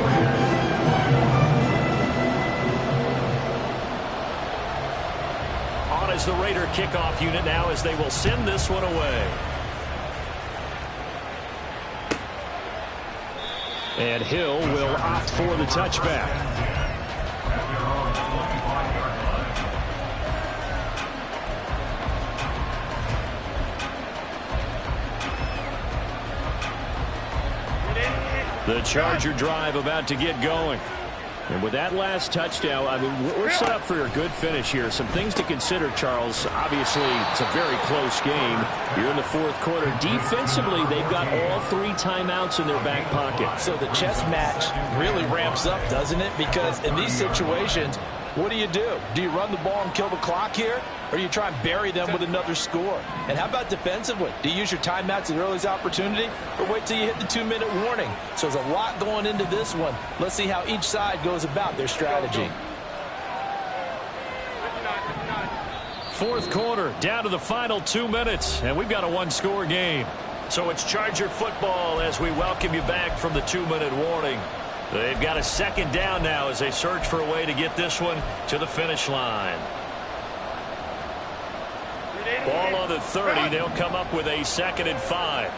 Speaker 1: On as the Raider kickoff unit now as they will send this one away. And Hill will opt for the touchback. The Charger drive about to get going. And with that last touchdown, I mean, we're set up for a good finish here. Some things to consider, Charles. Obviously, it's a very close game. You're in the fourth quarter. Defensively, they've got all 3 timeouts in their back pocket.
Speaker 2: So the chess match really ramps up, doesn't it? Because in these situations, what do? Do you run the ball and kill the clock here? Or do you try and bury them with another score? And how about defensively? Do you use your timeouts at earliest opportunity? Or wait till you hit the 2-minute warning? So there's a lot going into this one. Let's see how each side goes about their strategy.
Speaker 1: Fourth quarter, down to the final 2 minutes. And we've got a 1-score game. So it's Charger football as we welcome you back from the 2-minute warning. They've got a second down now as they search for a way to get this one to the finish line. Ball on the 30. They'll come up with a 2nd and 5.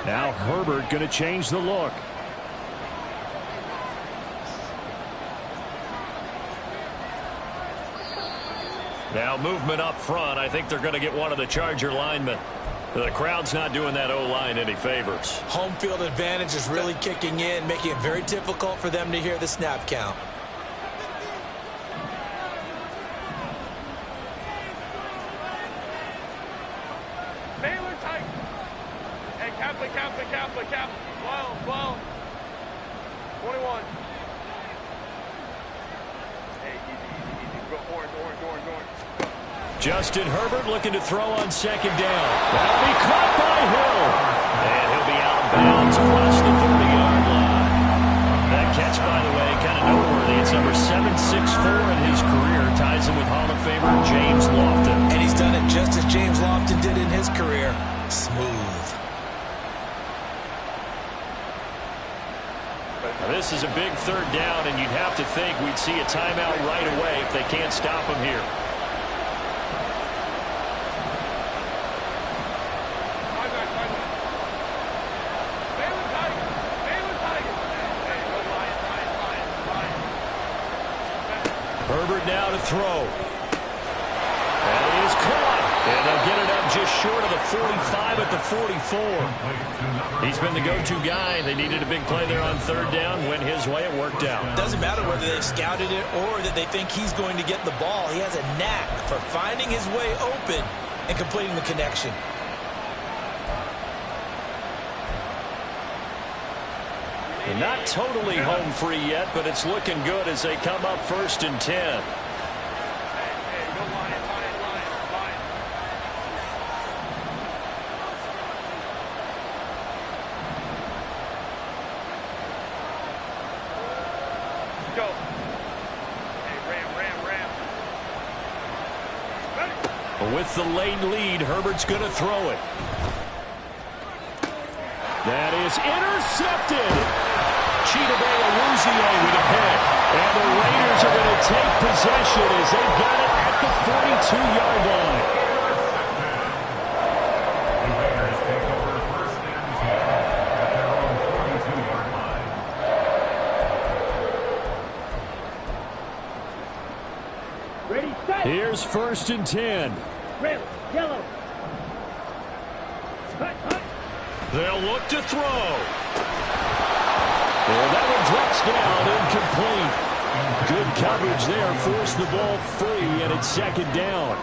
Speaker 1: Now Herbert going to change the look. Now movement up front. I think they're going to get one of the Charger linemen. The crowd's not doing that O-line any favors.
Speaker 2: Home field advantage is really kicking in, making it very difficult for them to hear the snap count.
Speaker 3: Baylor tight. Hey, Kaplan. 12. 21. Hey, easy. Go orange.
Speaker 1: Justin Herbert looking to throw on 2nd down. That'll be caught by Hill. And he'll be out of bounds across the 30-yard line. That catch, by the way, kind of noteworthy. It's number 764 in his career. Ties him with Hall of Famer James Lofton.
Speaker 2: And he's done it just as James Lofton did in his career. Smooth.
Speaker 1: This is a big 3rd down, and you'd have to think we'd see a timeout right away if they can't stop him here. Herbert now to throw. And he is caught. And they'll get it up just short of the 45 at the 44. He's been the go-to guy. They needed a big play there on 3rd down. Went his way. It worked out.
Speaker 2: Doesn't matter whether they've scouted it or that they think he's going to get the ball. He has a knack for finding his way open and completing the connection.
Speaker 1: And not totally home free yet, but it's looking good as they come up 1st and 10.
Speaker 3: Hey, go line. Go. Hey, ram. Ready.
Speaker 1: With the late lead, Herbert's going to throw it. That is intercepted. Chidobe Awuzie with a pick. And the Raiders are going to take possession as they've got it at the 42-yard line.
Speaker 5: The Raiders take over 1st and 10 at their own 42-yard line.
Speaker 4: Ready, set.
Speaker 1: Here's 1st and 10.
Speaker 4: Red, yellow. Hut.
Speaker 1: They'll look to throw. And that one drops down, incomplete. Good coverage there, forced the ball free, and it's 2nd down.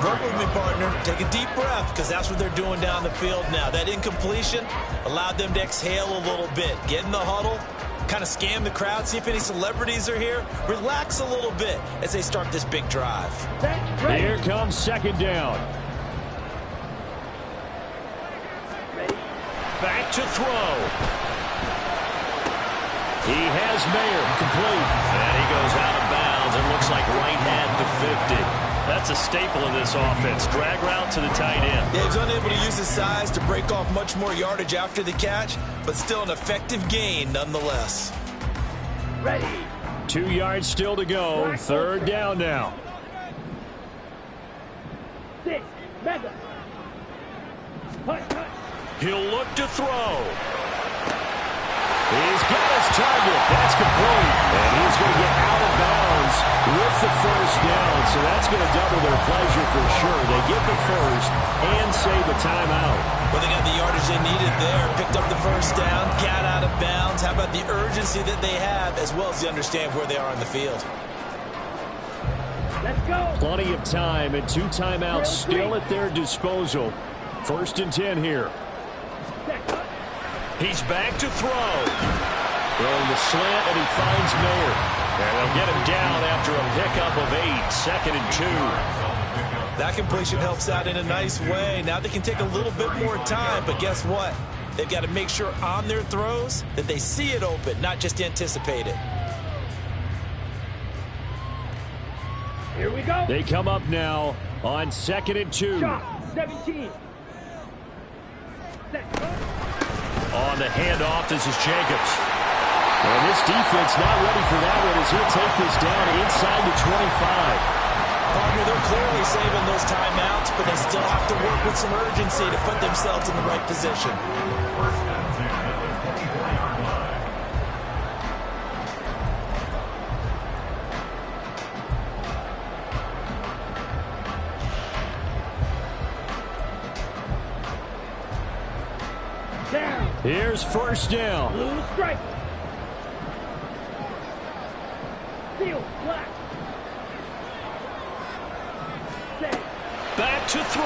Speaker 2: Work with me, partner. Take a deep breath, because that's what they're doing down the field now. That incompletion allowed them to exhale a little bit. Get in the huddle, kind of scan the crowd, see if any celebrities are here. Relax a little bit as they start this big drive.
Speaker 1: Here comes 2nd down.
Speaker 4: Ready.
Speaker 1: Back to throw. He has Mayer complete. And he goes out of bounds. It looks like right at the 50. That's a staple of this offense. Drag route to the tight end.
Speaker 2: Yeah, he's unable to use his size to break off much more yardage after the catch, but still an effective gain nonetheless.
Speaker 4: Ready.
Speaker 1: 2 yards still to go. 3rd down now.
Speaker 4: 6, mega. Hut.
Speaker 1: He'll look to throw. He's got his target. That's complete. And he's going to get out of bounds with the first down. So that's going to double their pleasure for sure. They get the first and save a timeout.
Speaker 2: Well, they got the yardage they needed there. Picked up the first down, got out of bounds. How about the urgency that they have, as well as they understand where they are on the field?
Speaker 4: Let's go.
Speaker 6: Plenty of time and 2 timeouts still at their disposal. 1st and 10 here.
Speaker 1: He's back to throw. Throwing the slant, and he finds Mayer. And they'll get him down after a pickup of 8. 2nd and 2.
Speaker 2: That completion helps out in a nice way. Now they can take a little bit more time, but guess what? They've got to make sure on their throws that they see it open, not just anticipate it.
Speaker 4: Here we go.
Speaker 6: They come up now on 2nd and 2.
Speaker 4: Shot. 17. Set.
Speaker 1: On the handoff, this is Jacobs. And this defense not ready for that one as he'll take this down inside the 25.
Speaker 2: Partner, they're clearly saving those timeouts, but they still have to work with some urgency to put themselves in the right position.
Speaker 4: Down.
Speaker 6: Here's 1st down.
Speaker 4: Blue stripe. Field black. Set.
Speaker 1: Back to throw.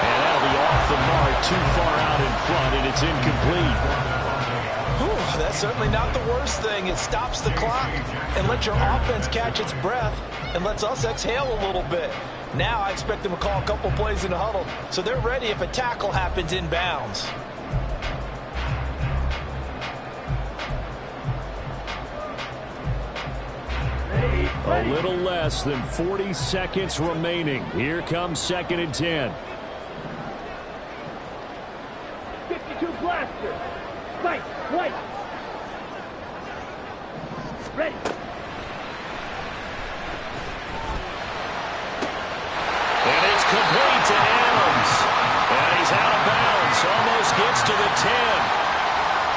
Speaker 1: And that'll be off the mark, too far out in front, and it's incomplete.
Speaker 2: Whew, that's certainly not the worst thing. It stops the clock and lets your offense catch its breath and lets us exhale a little bit. Now I expect them to call a couple plays in the huddle, so they're ready if a tackle happens inbounds.
Speaker 6: A little less than 40 seconds remaining. Here comes 2nd and 10.
Speaker 4: 52 blaster. Sight. White. Ready.
Speaker 1: And it's complete to Adams. And he's out of bounds. Almost gets to the 10.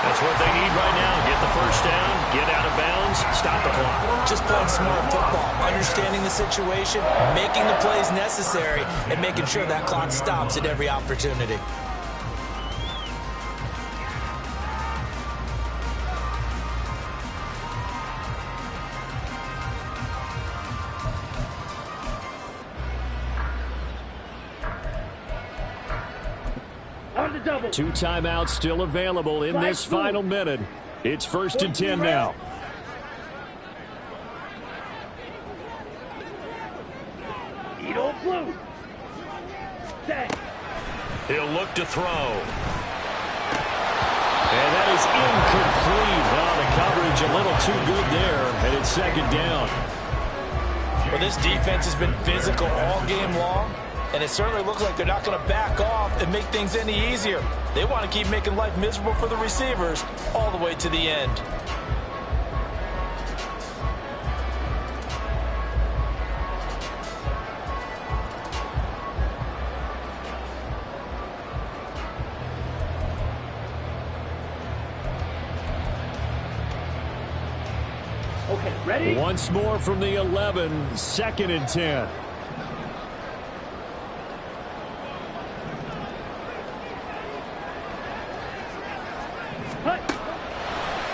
Speaker 1: That's what they need right now. Get the first down, get out of bounds, stop the clock.
Speaker 2: Just playing smart football, understanding the situation, making the plays necessary, and making sure that clock stops at every opportunity.
Speaker 4: On the double.
Speaker 6: 2 timeouts still available in this final minute. It's 1st and 10 now.
Speaker 4: Edo blue. Set.
Speaker 1: He'll look to throw. And that is incomplete. Well, the coverage a little too good there, and it's 2nd down.
Speaker 2: Well, this defense has been physical all game long, and it certainly looks like they're not going to back off and make things any easier. They want to keep making life miserable for the receivers all the way to the end.
Speaker 4: Okay, ready?
Speaker 6: Once more from the 11, 2nd and 10.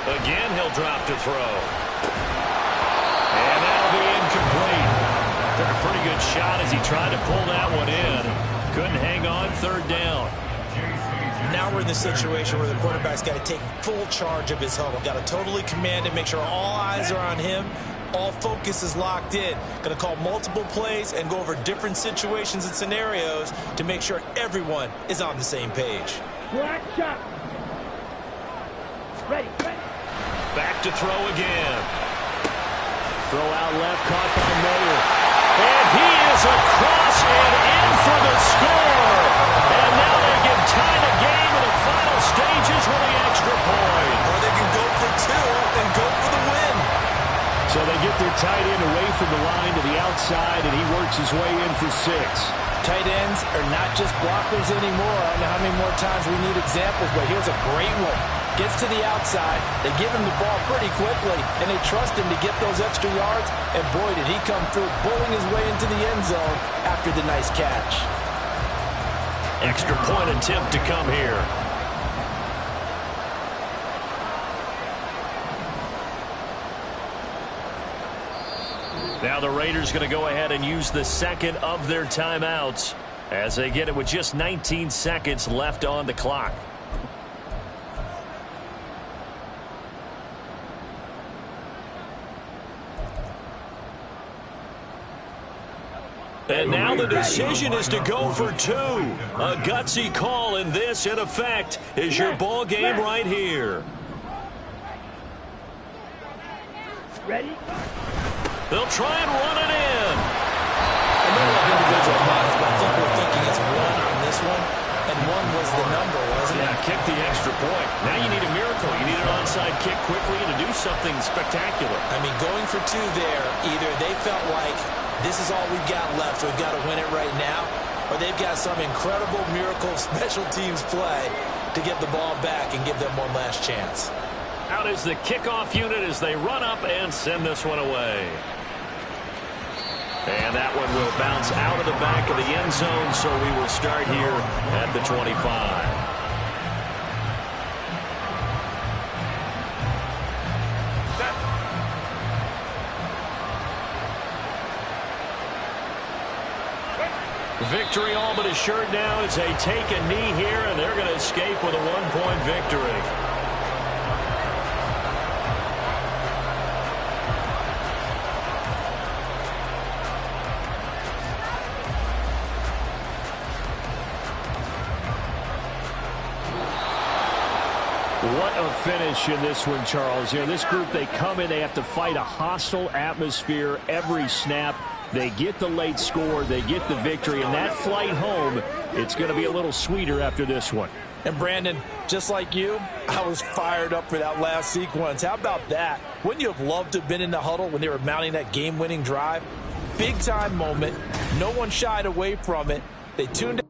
Speaker 1: Again, he'll drop to throw. And that'll be incomplete. Took a pretty good shot as he tried to pull that one in. Couldn't hang on, 3rd down.
Speaker 2: Now we're in the situation where the quarterback's got to take full charge of his huddle. Got to totally command it, make sure all eyes are on him. All focus is locked in. Going to call multiple plays and go over different situations and scenarios to make sure everyone is on the same page.
Speaker 4: Black shot. Ready.
Speaker 1: Back to throw again.
Speaker 6: Throw out left, caught by Mayer.
Speaker 1: And he is across and in for the score. And now they can tie the game in the final stages with the extra point.
Speaker 2: Or they can go for 2 and go for the win.
Speaker 1: So they get their tight end away from the line to the outside, and he works his way in for 6.
Speaker 2: Tight ends are not just blockers anymore. I don't know how many more times we need examples, but here's a great one. Gets to the outside, they give him the ball pretty quickly, and they trust him to get those extra yards, and boy, did he come through, bowling his way into the end zone after the nice catch.
Speaker 1: Extra point attempt to come here. Now the Raiders going to go ahead and use the second of their timeouts as they get it with just 19 seconds left on the clock. And now the decision is to go for 2. A gutsy call, and this, in effect, is your ball game right here.
Speaker 4: Ready?
Speaker 1: They'll try and run it in.
Speaker 2: I know we have individual bodies, but I think we're thinking it's 1 on this one, and 1 was the number, wasn't it?
Speaker 1: Yeah, kick the extra point. Now you need a miracle. You need an onside kick quickly to do something spectacular.
Speaker 2: I mean, going for 2 there, either they felt like this is all we've got left, we've got to win it right now, or they've got some incredible miracle special teams play to get the ball back and give them one last chance.
Speaker 1: Out is the kickoff unit as they run up and send this one away. And that one will bounce out of the back of the end zone, so we will start here at the 25. Victory all but assured now as they take a knee here, and they're going to escape with a 1-point victory. What a finish in this one, Charles. You know, this group, they come in, they have to fight a hostile atmosphere every snap. They get the late score, they get the victory, and that flight home, it's going to be a little sweeter after this one.
Speaker 2: And Brandon, just like you, I was fired up for that last sequence. How about that? Wouldn't you have loved to have been in the huddle when they were mounting that game-winning drive? Big-time moment. No one shied away from it. They tuned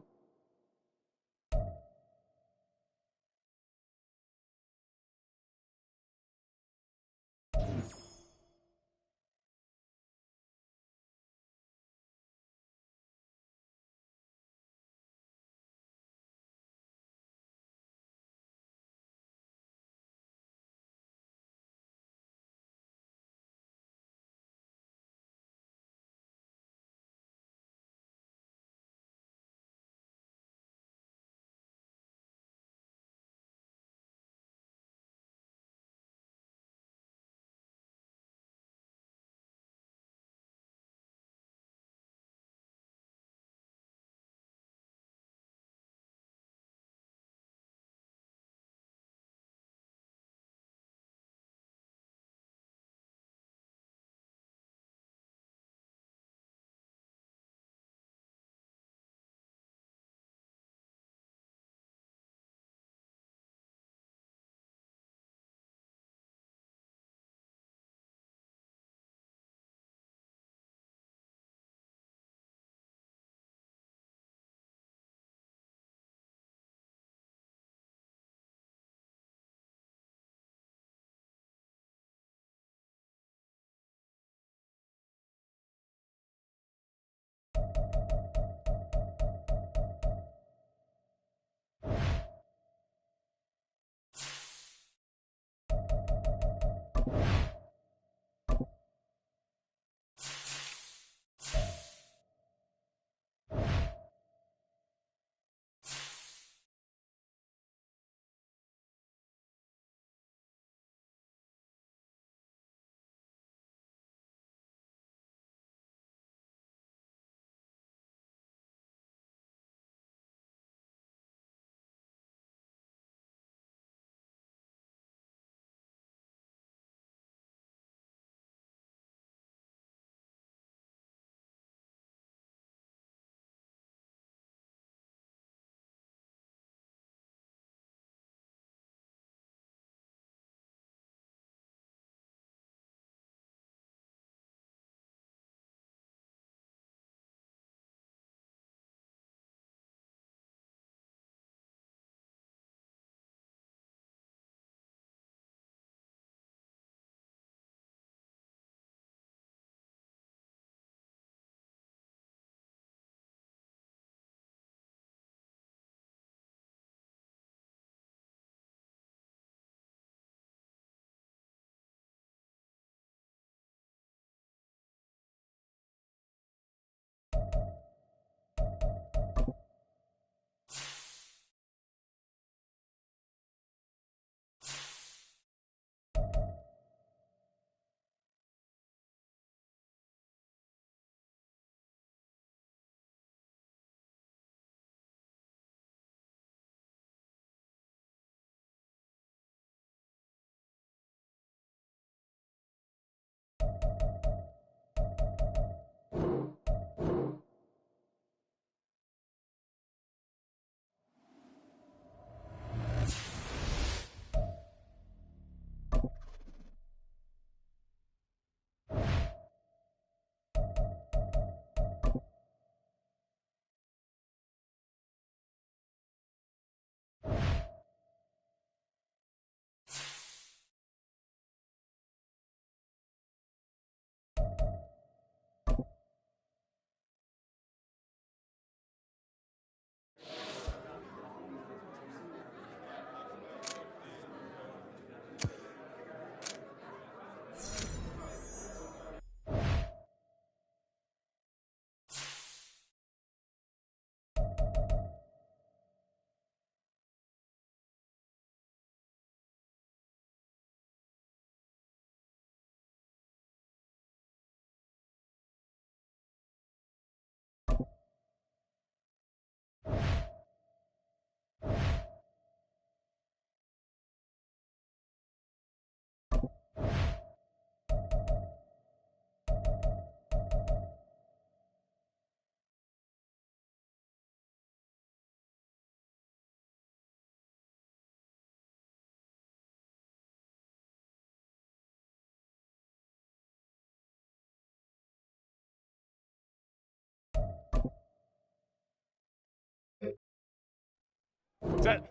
Speaker 3: Set.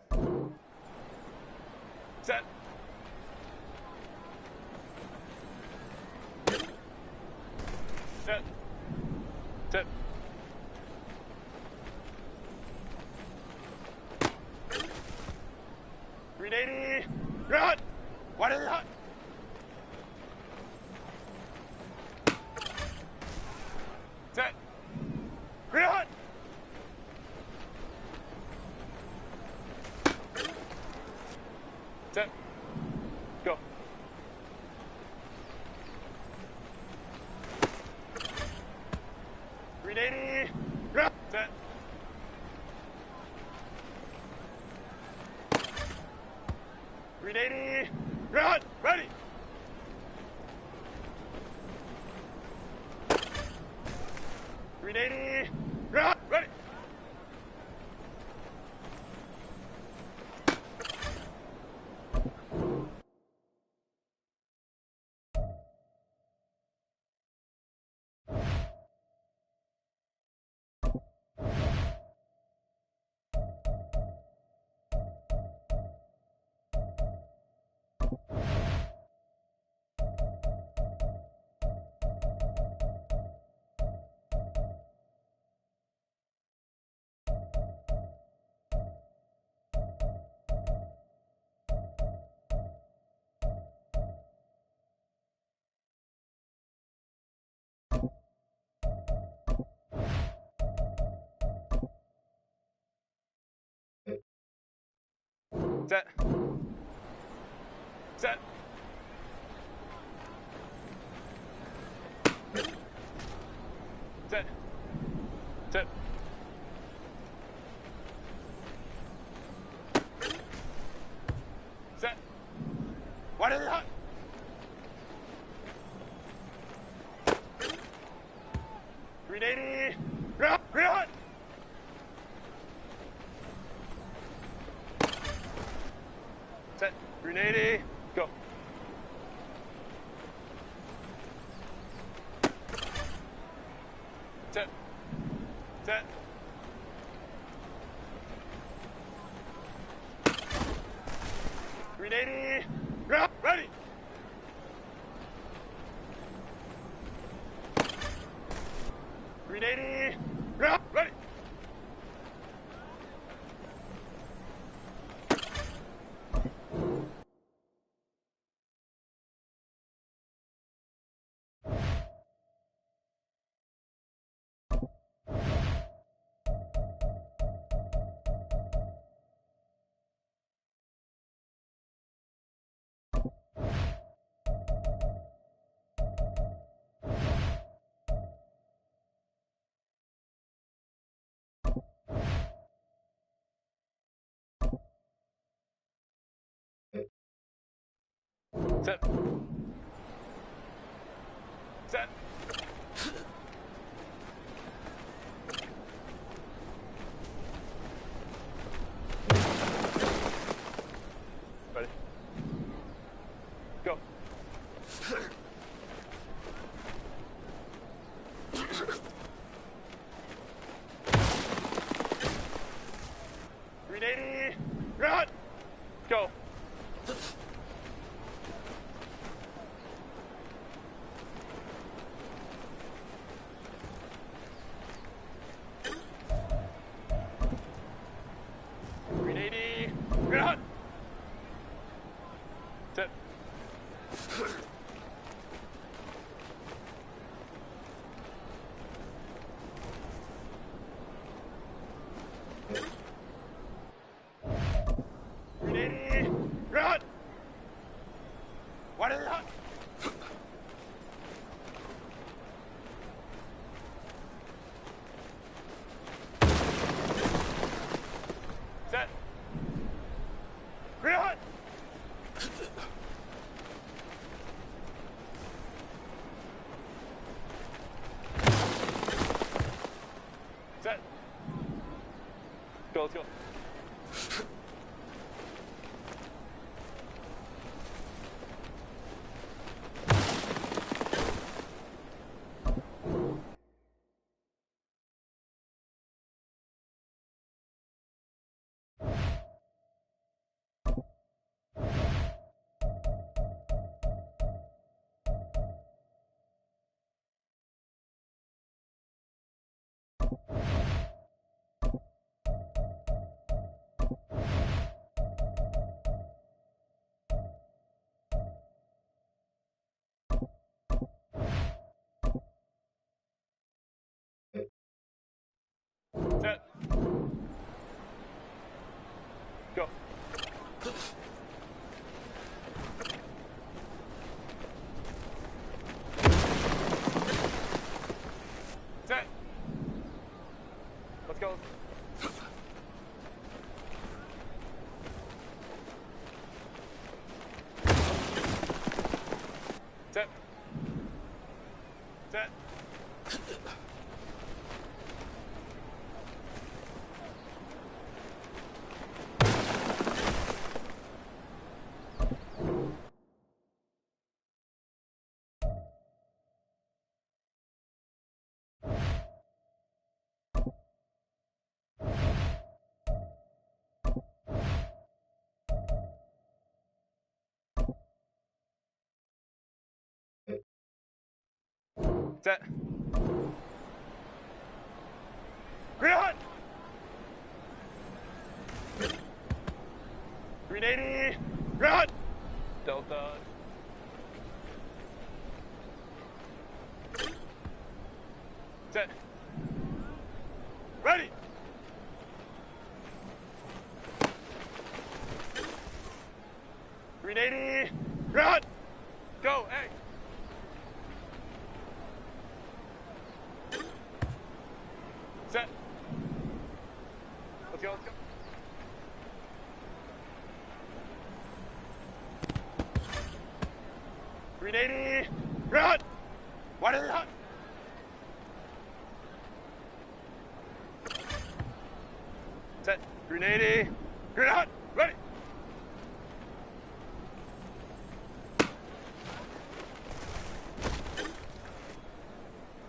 Speaker 3: Set. Set. Set. Green 80. Run. 180 hot. Set. Green hot. Set. Go. Green 80. Run. Set. Green 80. Run. Ready. Green 80. Run. Ready. Set. Set. Set. Set. Set. 180 hot. Green 80. Run. Green hot. Set. Green 80. Go. Set. Set. Green 80. Run. Ready. Green 80. Run. Ready. Set. Set. Ready. Go. Green 80. Run. Go. Green 80. Run. Set. Green 80. Run. 180 hot. Set. Green hot. Set. Go, let's go. Set. Green hot. 380. Green hot. Delta. Set. Ready. Green 80. Green hot. Go. Hey. Set. Let's go, let's go. Green 80. Green hot. 180 hot. Set. Green 80. Green hot. Ready.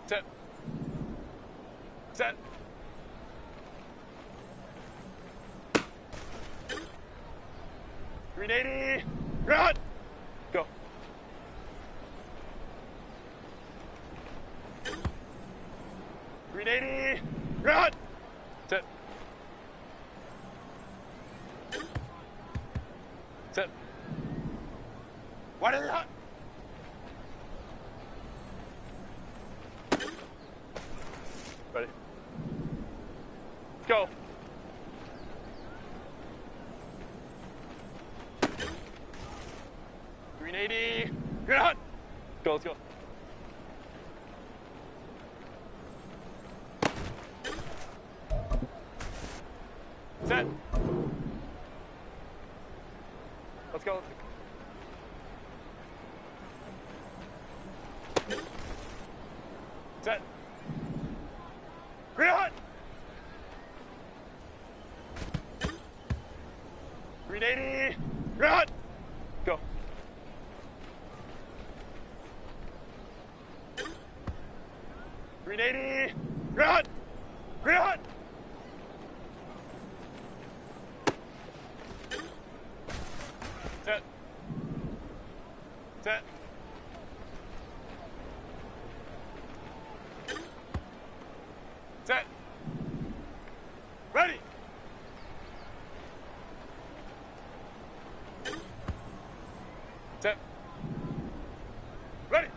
Speaker 3: Set. Set. Green 80. Green hot. Go. Green 80. Green hot. Set. Set. 180 hot. Ready. Go. Green 80. Green hot. Go, let's go. Set. Let's go. Set. Green hot. Green 80. Green hot. Go. Green 80. Green hot. Green hot. Set. Set. Set. Ready. Set. Ready.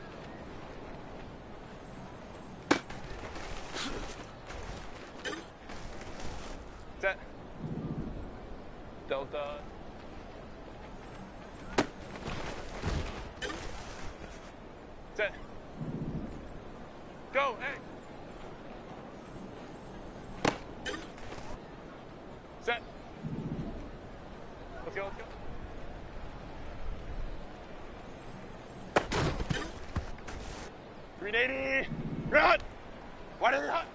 Speaker 3: Set. Delta. Set. Go, hey. Set. Let's go, let's go. Green 80. Green hot. 180 hot.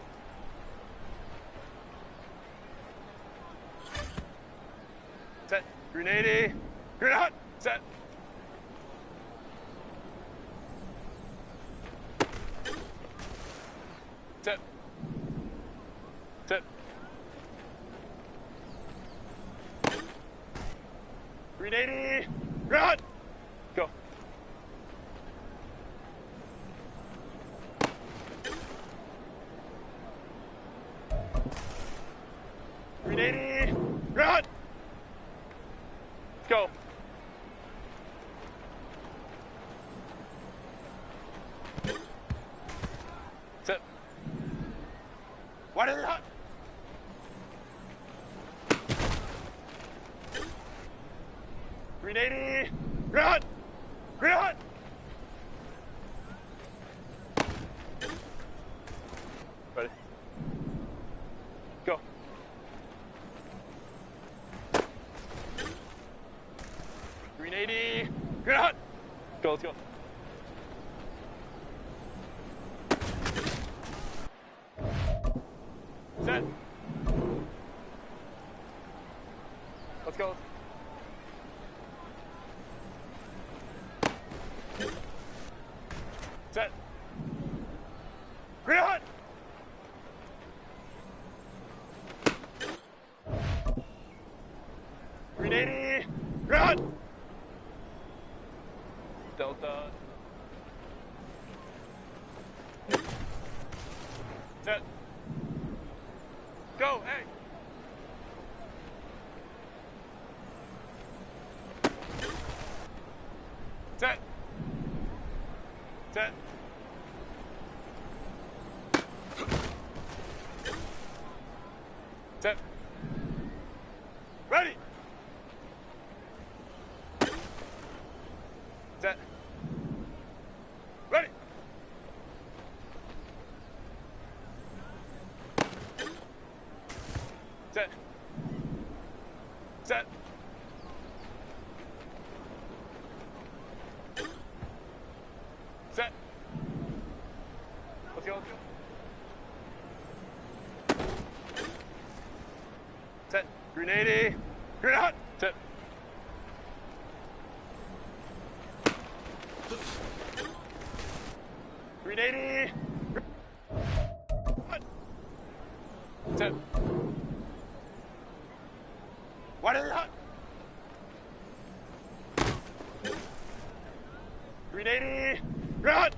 Speaker 3: Set. Green 80. Green hot. Set. Set. Set. Green 80. Green hot. Go. Green 80. Green hot. Let's go. Set. 180 hot. Green 80. Green hot. Green hot. Ready. Go. Green 80. Green hot. Go, let's go. Set. Go, hey. Set. Set. Set. Ready. Set. Ready. Set. Set. Set. Let's go, let's go. Set. Green 80. Green hot. Set. Green 80. Hot. Set. What is it hot? Green 80. Green hot.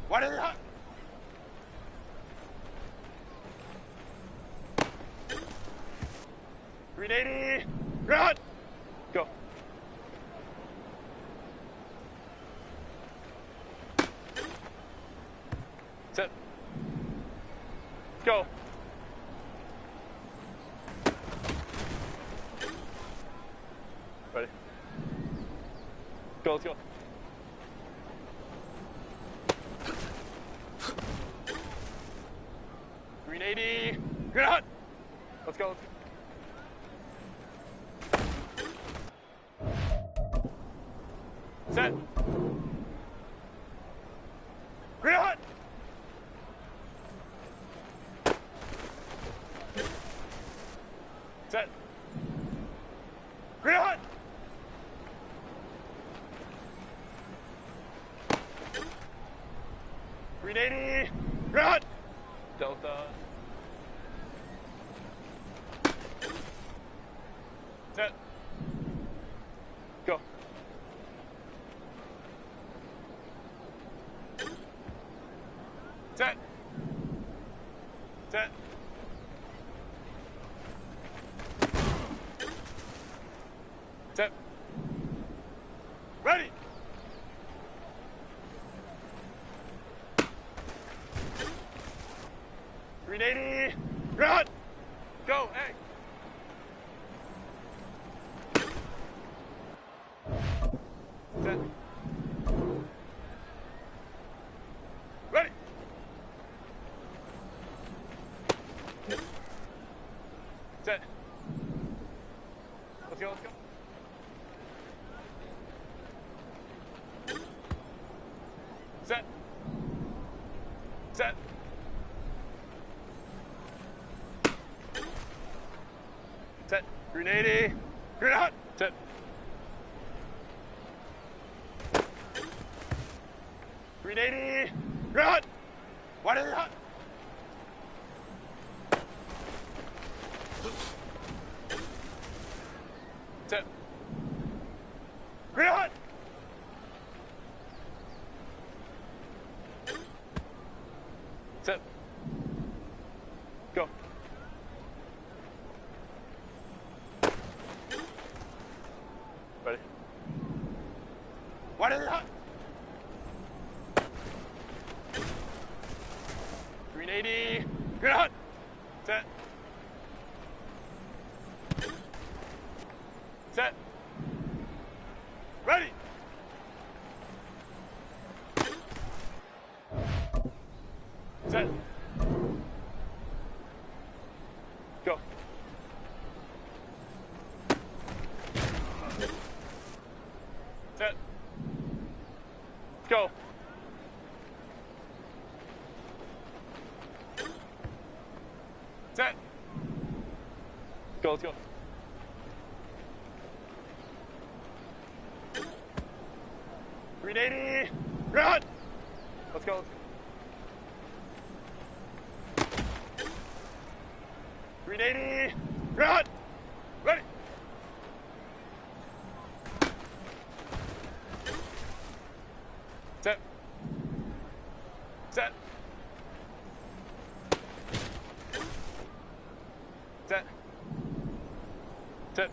Speaker 3: What is it hot? Green 80. Green hot. Go. Set. Go. Ready? Go, let's go. Green 80. Green hot. Let's go, let's go. Set. Green hot. Set. Green hot. Green 80. Green hot. Delta. Set. Go. Set. Set. Set. Ready. Green 80. Run. Go. Hey. Set. Ready. Set. Let's go, let's go. Set. Set. Set. Green 80. Green hot. Set. Green 80. Green hot. What is it hot? Set. Green hot. Set. Go. Ready. What is it hot? Green 80. Green hot. Set. Set. Ready. Set. Go. Set. Go. Set. Go, let's go. Green 80. Run. Let's go. Green 80. Run. Ready. Set. Set. Set.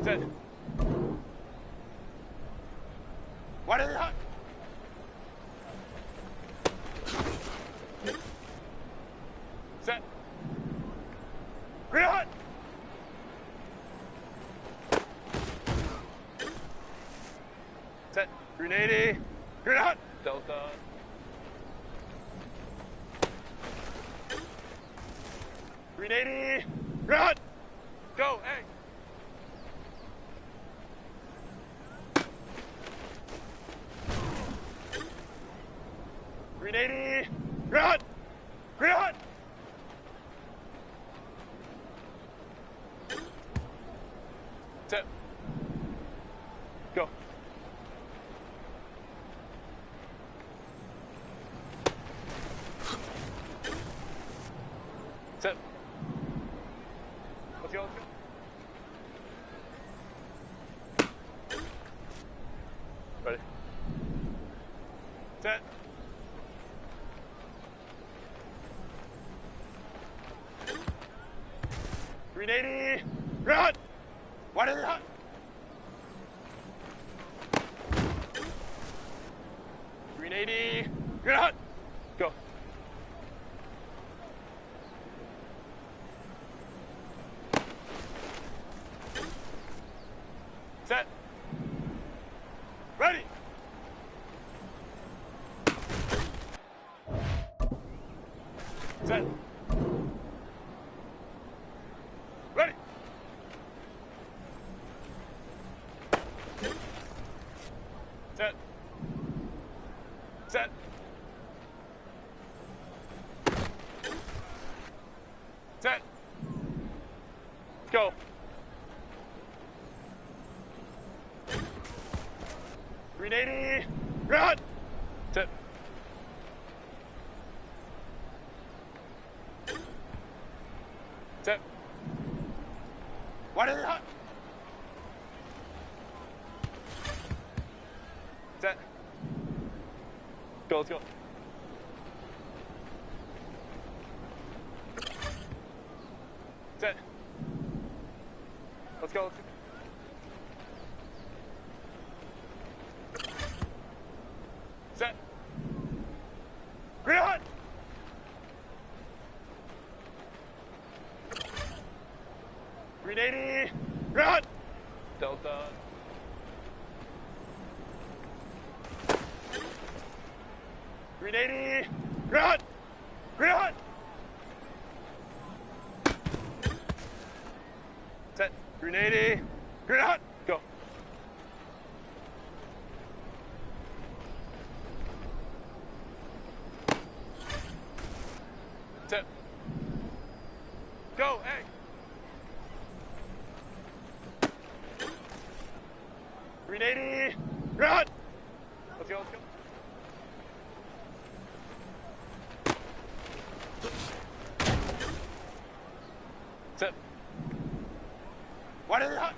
Speaker 3: Set. What is it? Set. Green hot. Set. Green 80. Green hot. Delta. Green 80. Green hot. Go, hey. Green 80. Green hot. Green hot. Set. Go. Set. Let's go, let's go. Ready. Set. Green 80. Green hot. What is it hot? Green 80. Green hot. Go. Set. Ready. Set. Ready. Set. Set. Set. Go. Green 80. Green hot. Set. Set. What is it hot? Set. Go, let's go. Set. Let's go, let's go. Set. Green hot. Green 80. Green hot. Delta. Green 80. Green hot. Green hot. Set. Green 80. Green hot. Go. Set. Go, hey. Green 80. Green hot. Let's go, let's go. Set. What is it hot?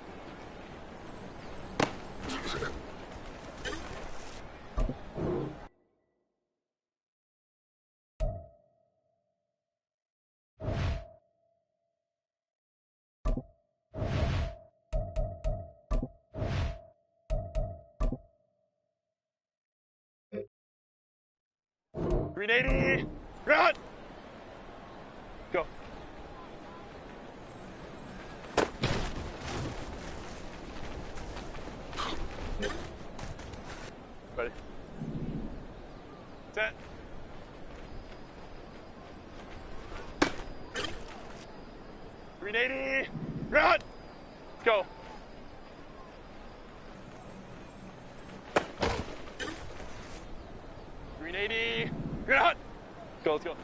Speaker 3: Green 80. Green hot. Go. Ready. Set. Green 80. Green hot. Go. Green 80. Green hot. Go, let's go.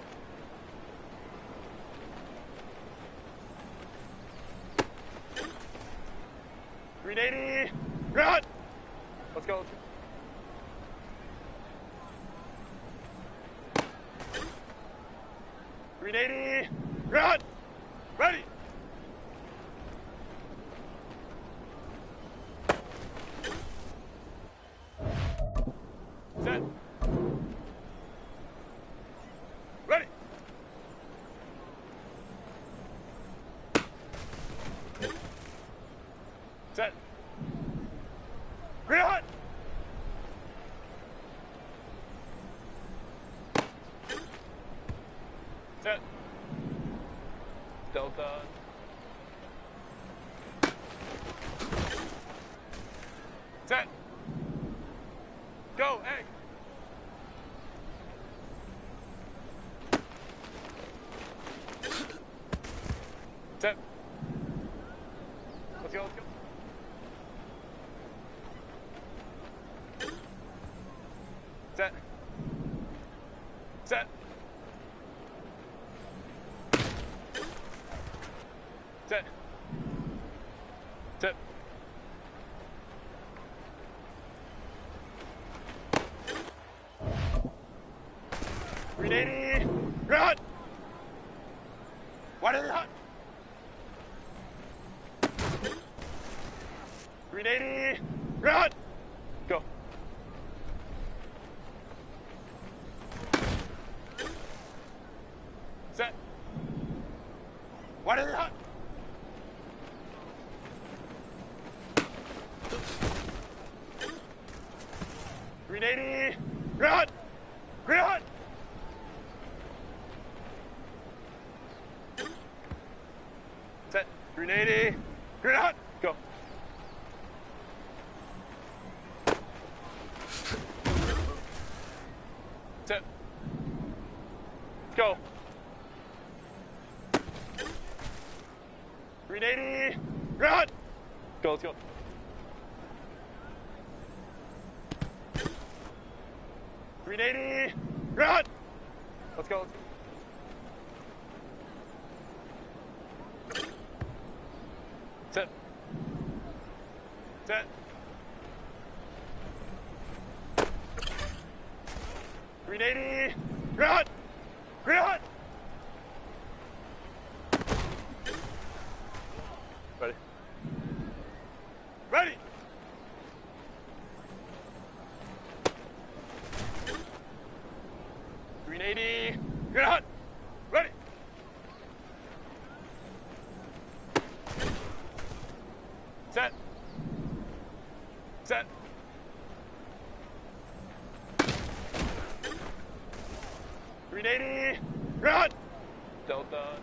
Speaker 3: Green 80. Green hot. Let's go, let's go. Green 80. Green hot. Ready. Set. Set. Go, egg. Set. Let's go, let's go. Set. Set. Set. Set. Ready, run! What is it? Ready, run! Go. Set. What is it? Ready, run! Run! Set. Grenade. Grenade. Go. Set. Go. Grenade. Run. Go. Let's go. Grenade. Run. Let's go. Let's go. Set. Set. Grenade. Run. Run. Ready. Ready. Grenade. Run. Ready. Set. Set. Grenade. Run. Delta.